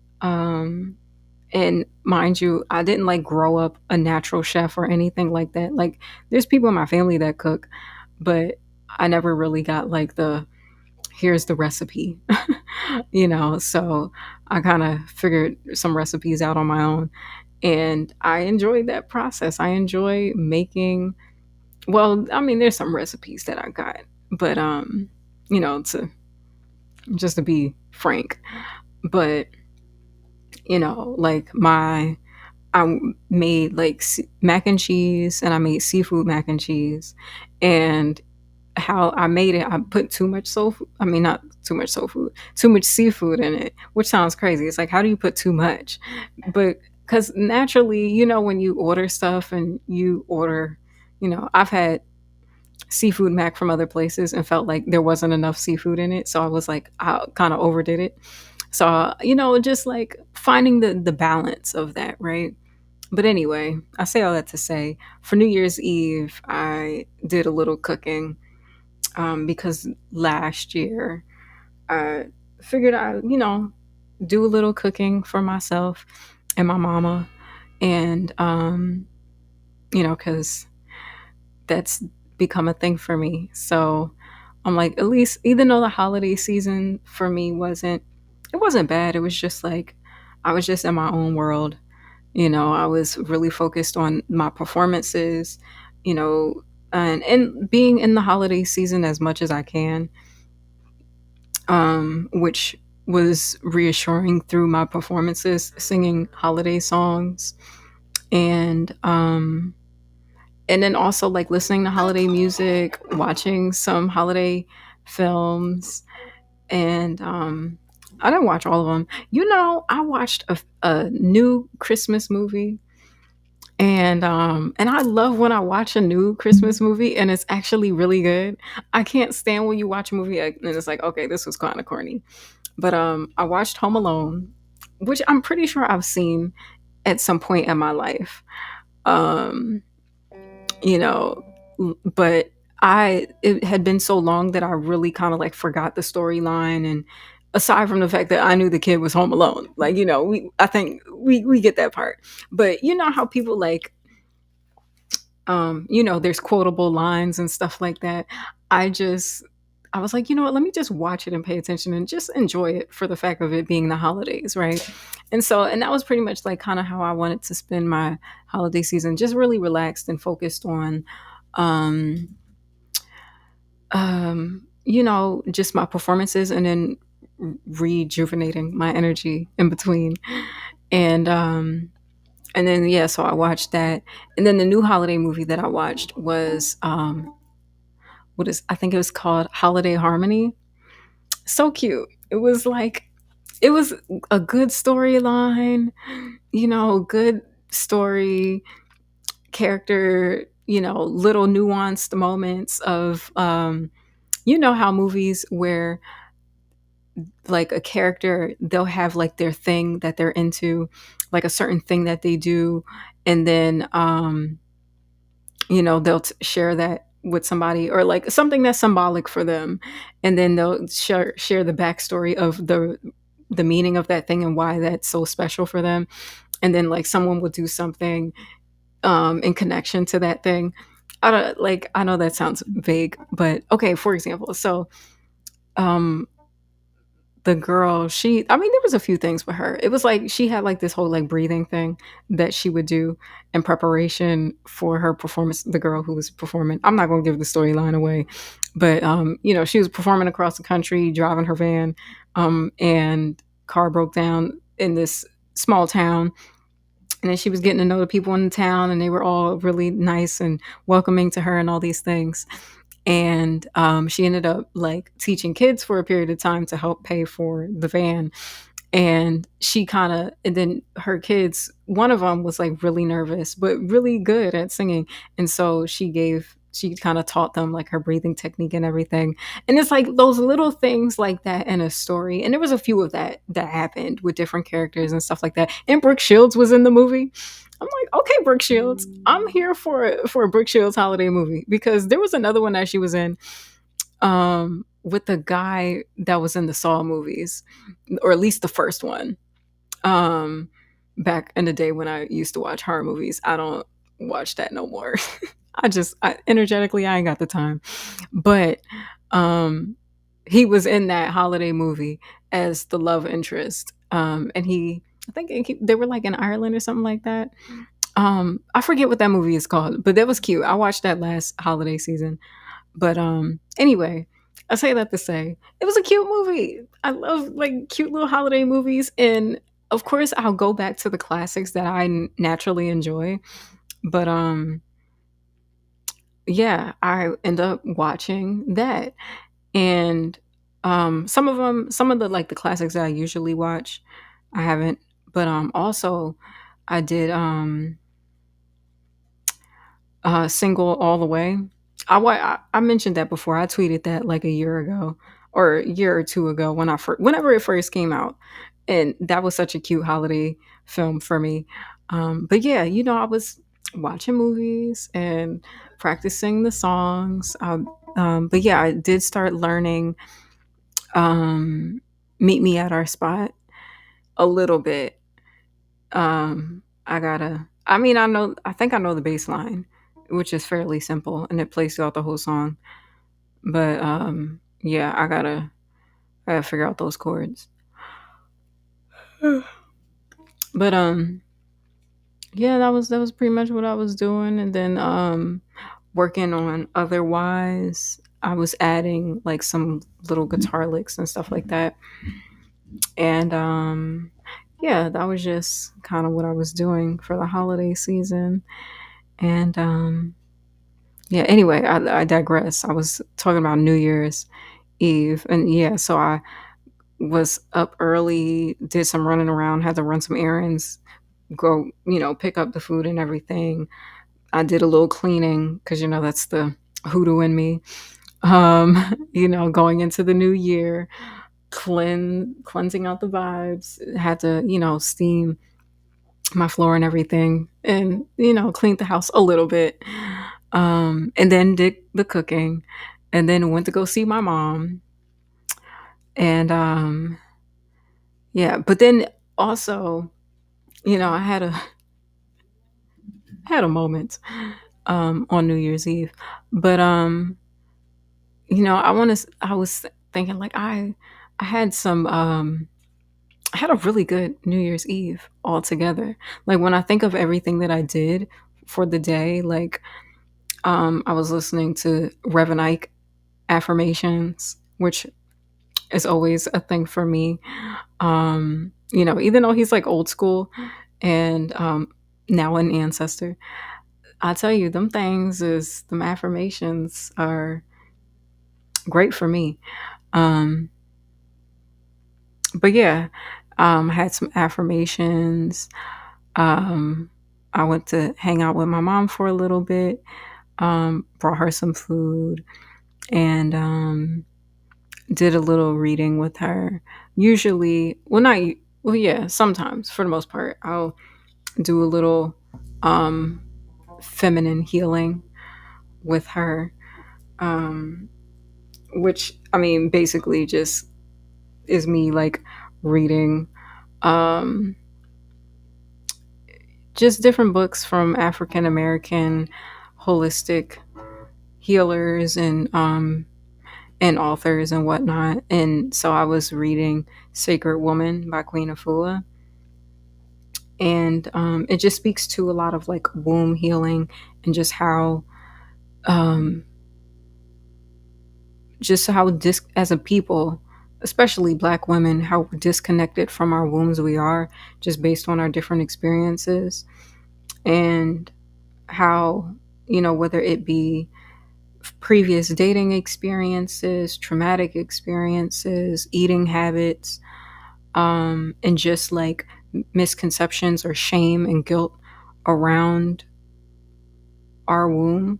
and mind you, I didn't like grow up a natural chef or anything like that. Like there's people in my family that cook, but I never really got like the here's the recipe, so I kind of figured some recipes out on my own, and I enjoyed that process. I enjoy making, well, I mean there's some recipes that I got, but to just to be frank, but like I made like mac and cheese, and I made seafood mac and cheese. And how I made it, I put too much soul food. I mean, not too much soul food, too much seafood in it, which sounds crazy. It's like, how do you put too much? But because naturally, when you order stuff and you order, I've had seafood mac from other places and felt like there wasn't enough seafood in it. So I was like, I kind of overdid it. So, just like finding the balance of that, right? But anyway, I say all that to say, for New Year's Eve, I did a little cooking, because last year I figured do a little cooking for myself and my mama. And, because that's become a thing for me. So I'm like, at least, even though the holiday season for me it wasn't bad. It was just like, I was just in my own world. I was really focused on my performances, you know, and being in the holiday season as much as I can, which was reassuring through my performances, singing holiday songs, and and then also like listening to holiday music, watching some holiday films, and I didn't watch all of them. I watched a new Christmas movie, and I love when I watch a new Christmas movie and it's actually really good. I can't stand when you watch a movie and it's like, okay, this was kind of corny. But I watched Home Alone, which I'm pretty sure I've seen at some point in my life. Um, you know, but it had been so long that I really kind of like forgot the storyline. And aside from the fact that I knew the kid was home alone, like, I think we get that part. But you know how people like, there's quotable lines and stuff like that. I just, I was like, you know what, let me just watch it and pay attention and just enjoy it for the fact of it being the holidays, right? And that was pretty much like kind of how I wanted to spend my holiday season, just really relaxed and focused on, um, just my performances, and then rejuvenating my energy in between. And, and then yeah, so I watched that, and then the new holiday movie that I watched was I think it was called Holiday Harmony. So cute. It was a good storyline, good story, character, little nuanced moments of, how movies where like a character, they'll have like their thing that they're into, like a certain thing that they do, and then they'll share that with somebody, or like something that's symbolic for them, and then they'll share the backstory of the meaning of that thing and why that's so special for them. And then like someone will do something in connection to that thing. I know that sounds vague, but okay, for example, so um the girl, I mean, there was a few things with her. It was like she had like this whole like breathing thing that she would do in preparation for her performance. The girl who was performing, I'm not going to give the storyline away, but she was performing across the country, driving her van, and car broke down in this small town. And then she was getting to know the people in the town, and they were all really nice and welcoming to her and all these things. And she ended up like teaching kids for a period of time to help pay for the van. And she kind of, and then her kids, one of them was like really nervous but really good at singing, and so she kind of taught them like her breathing technique and everything. And it's like those little things like that in a story, and there was a few of that happened with different characters and stuff like that. And Brooke Shields was in the movie. I'm like, okay, Brooke Shields, I'm here for a Brooke Shields holiday movie, because there was another one that she was in, with the guy that was in the Saw movies, or at least the first one. Um, Back in the day when I used to watch horror movies, I don't watch that no more. Energetically, I ain't got the time. But um, he was in that holiday movie as the love interest. And I think they were like in Ireland or something like that. I forget what that movie is called, but that was cute. I watched that last holiday season. But anyway, I say that to say it was a cute movie. I love like cute little holiday movies, and of course I'll go back to the classics that I naturally enjoy. But yeah, I end up watching that. And some of the like the classics that I usually watch, I haven't. But also I did Single All the Way. I mentioned that before. I tweeted that like a year ago or a year or two ago when whenever it first came out, and that was such a cute holiday film for me. But yeah, I was watching movies and practicing the songs. But yeah, I did start learning um, "Meet Me at Our Spot" a little bit. I gotta. I mean, I know. I think I know the bass line, which is fairly simple, and it plays throughout the whole song. But yeah, I gotta figure out those chords. But yeah, that was pretty much what I was doing, and then working on otherwise. I was adding like some little guitar licks and stuff like that, and yeah, that was just kind of what I was doing for the holiday season, and yeah. Anyway, I digress. I was talking about New Year's Eve, and yeah, so I was up early, did some running around, had to run some errands, go, pick up the food and everything. I did a little cleaning because that's the hoodoo in me. Going into the new year, cleansing out the vibes. Had to, steam my floor and everything, and cleaned the house a little bit. And then did the cooking, and then went to go see my mom. And yeah, but then also, I had a moment on New Year's Eve. But I was thinking like I had some I had a really good New Year's Eve altogether. Like when I think of everything that I did for the day, like I was listening to Reverend Ike affirmations, which is always a thing for me. Even though he's like old school and now an ancestor, I tell you, them affirmations are great for me. Um, but yeah, had some affirmations. Um, I went to hang out with my mom for a little bit, brought her some food, and did a little reading with her. Usually, well, not, well, yeah, sometimes for the most part, I'll do a little um, feminine healing with her, um, which, I mean, basically just is me like reading um, just different books from African American holistic healers and authors and whatnot. And so I was reading Sacred Woman by Queen Afua. And it just speaks to a lot of like womb healing and um, just how as a people, especially Black women, how disconnected from our wombs we are, just based on our different experiences, and how whether it be previous dating experiences, traumatic experiences, eating habits, and just like misconceptions or shame and guilt around our womb,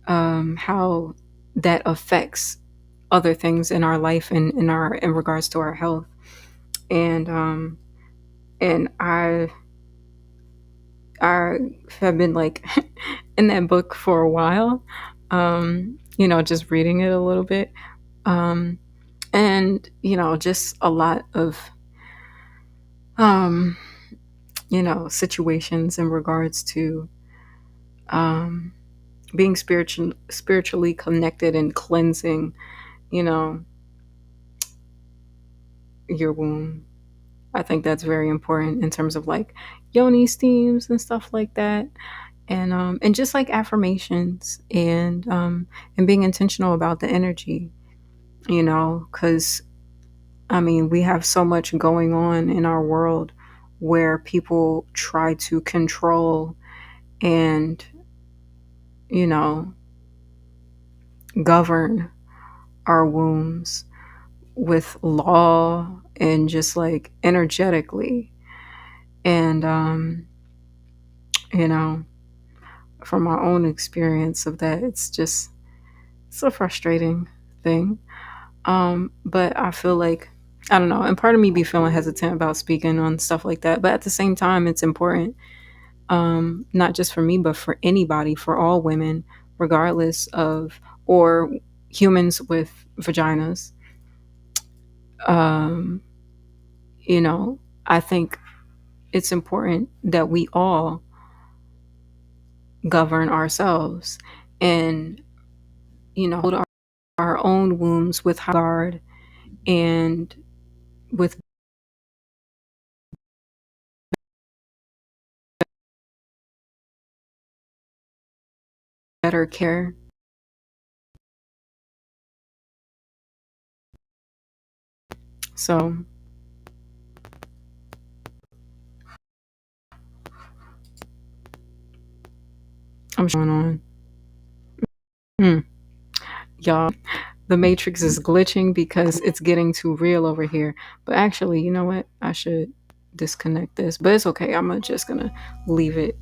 how that affects other things in our life and in regards to our health. And I have been like in that book for a while, just reading it a little bit. Um, and just a lot of um, situations in regards to um, being spiritually connected and cleansing, you know, your womb. I think that's very important in terms of like yoni steams and stuff like that, and just like affirmations and being intentional about the energy, because I mean we have so much going on in our world where people try to control and you know govern our wombs with law and just like energetically. And you know from my own experience of that, it's a frustrating thing. But I feel like, I don't know, and part of me be feeling hesitant about speaking on stuff like that, but at the same time it's important, not just for me but for anybody, for all women, regardless of, or humans with vaginas. um you know I think it's important that we all govern ourselves and hold our own wombs with high regard and with better care. So I'm going on. Hmm. Y'all, the matrix is glitching because it's getting too real over here. But actually, you know what? I should disconnect this. But it's okay. I'm just gonna leave it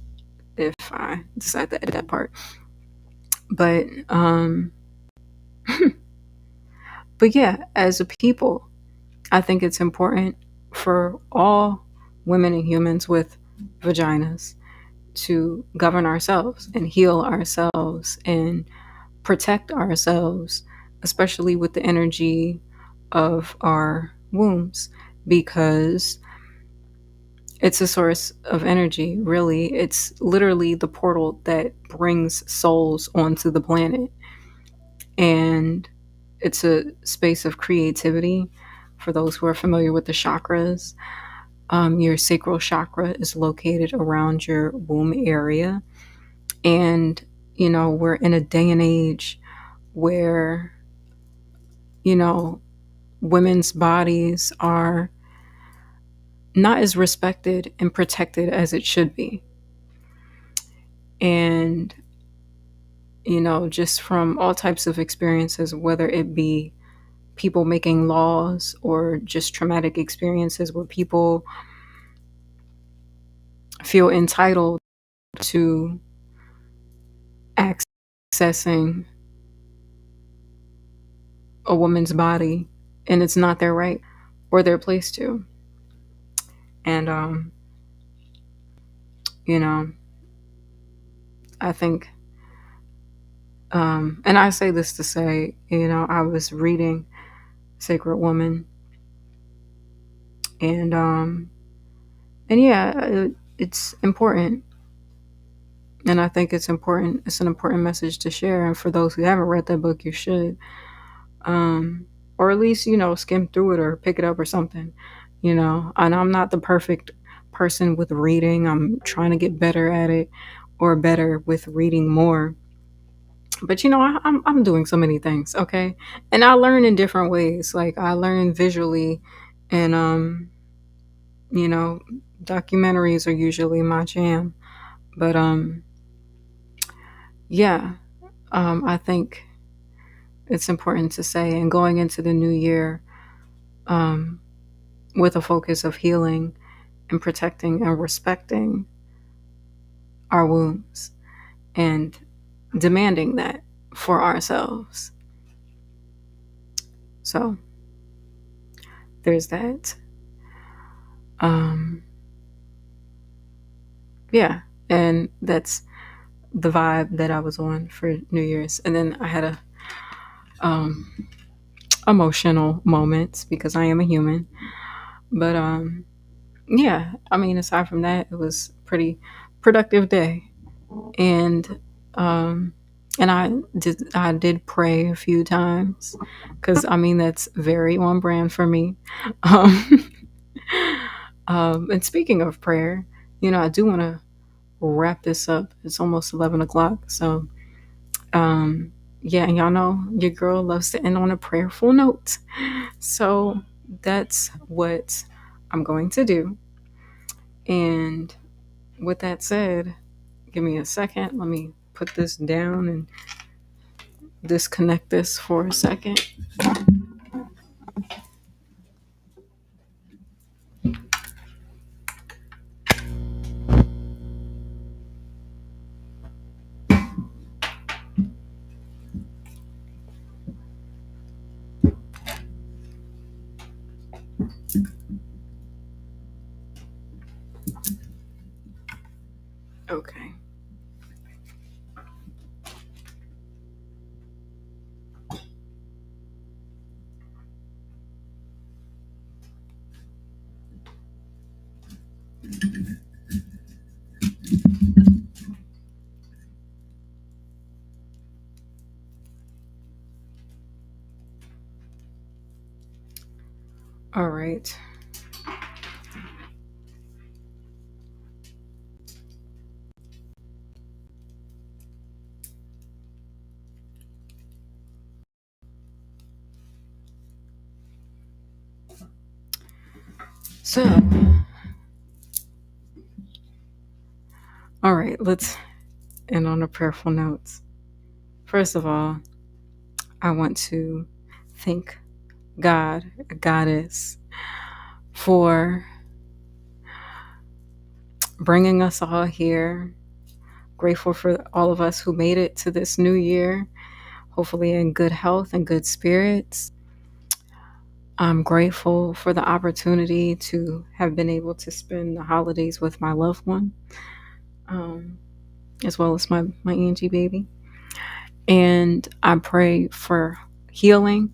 if I decide to edit that part. But but yeah, as a people, I think it's important for all women and humans with vaginas to govern ourselves and heal ourselves and protect ourselves, especially with the energy of our wombs, because it's a source of energy, really. It's literally the portal that brings souls onto the planet. And it's a space of creativity for those who are familiar with the chakras. Your sacral chakra is located around your womb area. And, we're in a day and age where, you know, women's bodies are not as respected and protected as it should be. And, just from all types of experiences, whether it be people making laws or just traumatic experiences where people feel entitled to accessing a woman's body and it's not their right or their place to. And, you know, I think, and I say this to say, I was reading Sacred Woman, and yeah, it's important, and I think it's important. It's an important message to share, and for those who haven't read that book, you should, or at least skim through it or pick it up or something. And I'm not the perfect person with reading. I'm trying to get better at it, or better with reading more. But I'm doing so many things, okay, and I learn in different ways. Like I learn visually, and you know, documentaries are usually my jam. But yeah, I think it's important to say, and going into the new year, um, with a focus of healing and protecting and respecting our wounds and demanding that for ourselves. So there's that. Um, yeah, and that's the vibe that I was on for New Year's. And then I had a um, emotional moments because I am a human. But yeah, I mean, aside from that, it was a pretty productive day. And um, and I did pray a few times because I mean that's very on brand for me. Um, and speaking of prayer, I do want to wrap this up. It's almost 11 o'clock, so um, yeah, and y'all know your girl loves to end on a prayerful note. So that's what I'm going to do. And with that said, give me a second. Let me put this down and disconnect this for a second. Okay. All right. So, all right, let's end on a prayerful note. First of all, I want to thank God, Goddess, for bringing us all here. Grateful for all of us who made it to this new year, hopefully in good health and good spirits. I'm grateful for the opportunity to have been able to spend the holidays with my loved one, um, as well as my Angie baby. And I pray for healing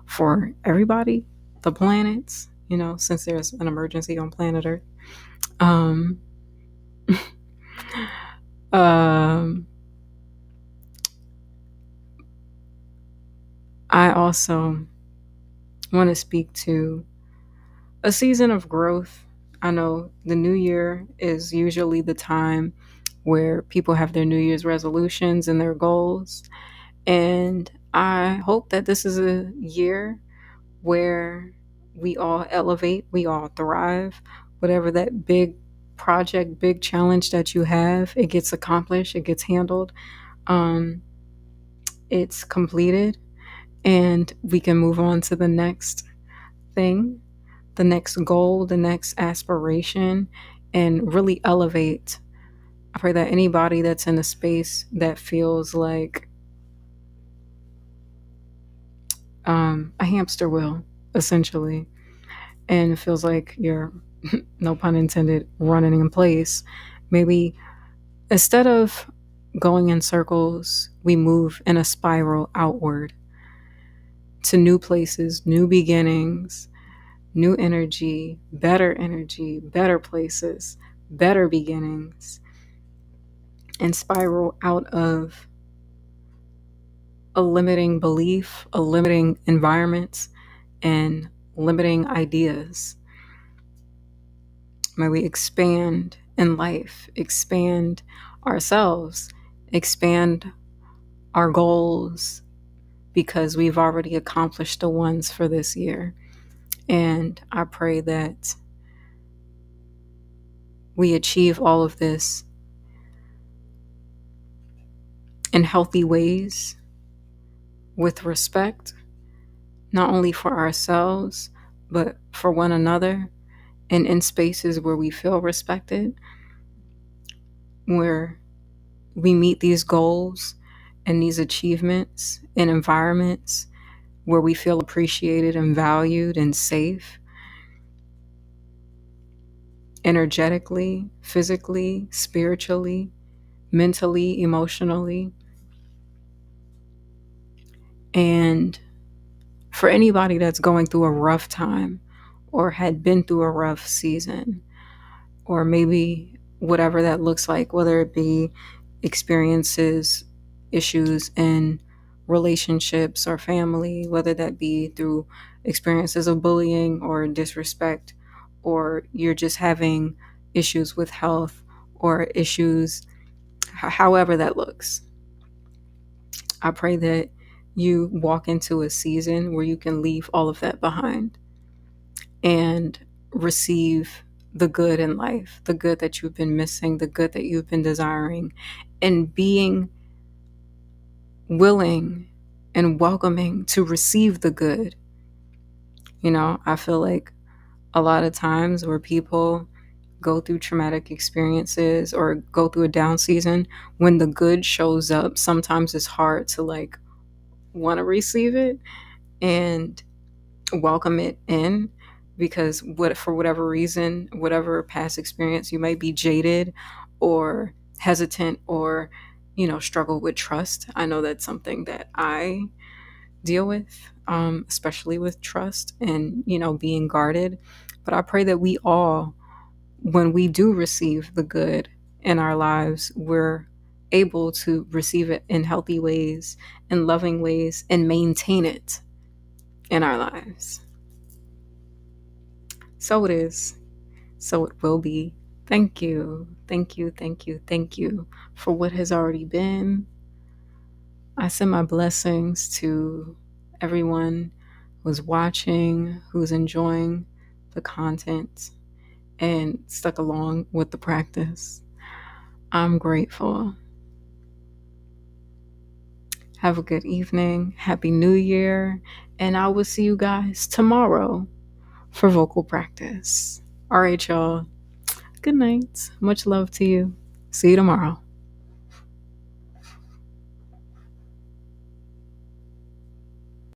for everybody, the planets, since there's an emergency on planet Earth. Um, um, I also want to speak to a season of growth. I know the new year is usually the time where people have their New Year's resolutions and their goals. And I hope that this is a year where we all elevate, we all thrive. Whatever that big project, big challenge that you have, it gets accomplished, it gets handled, um, it's completed, and we can move on to the next thing, the next goal, the next aspiration, and really elevate. I pray that anybody that's in a space that feels like a hamster wheel, essentially, and it feels like you're, no pun intended, running in place, maybe instead of going in circles, we move in a spiral outward to new places, new beginnings, new energy, better places, better beginnings, and spiral out of a limiting belief, a limiting environment, and limiting ideas. May we expand in life, expand ourselves, expand our goals because we've already accomplished the ones for this year. And I pray that we achieve all of this in healthy ways with respect, not only for ourselves, but for one another, and in spaces where we feel respected, where we meet these goals and these achievements in environments where we feel appreciated and valued and safe, energetically, physically, spiritually, mentally, emotionally. And for anybody that's going through a rough time or had been through a rough season, or maybe whatever that looks like, whether it be experiences, issues in relationships or family, whether that be through experiences of bullying or disrespect, or you're just having issues with health or issues, however that looks. I pray that you walk into a season where you can leave all of that behind and receive the good in life, the good that you've been missing, the good that you've been desiring, and being willing and welcoming to receive the good. I feel like a lot of times where people go through traumatic experiences or go through a down season, when the good shows up, sometimes it's hard to like want to receive it and welcome it in, because for whatever reason, whatever past experience, you might be jaded or hesitant or struggle with trust. I know that's something that I deal with, especially with trust and being guarded. But I pray that we all, when we do receive the good in our lives, we're able to receive it in healthy ways, in loving ways, and maintain it in our lives. So it is. So it will be. Thank you. Thank you. Thank you. Thank you for what has already been. I send my blessings to everyone who's watching, who's enjoying the content, and stuck along with the practice. I'm grateful. Have a good evening. Happy New Year. And I will see you guys tomorrow for vocal practice. All right, y'all. Good night. Much love to you. See you tomorrow.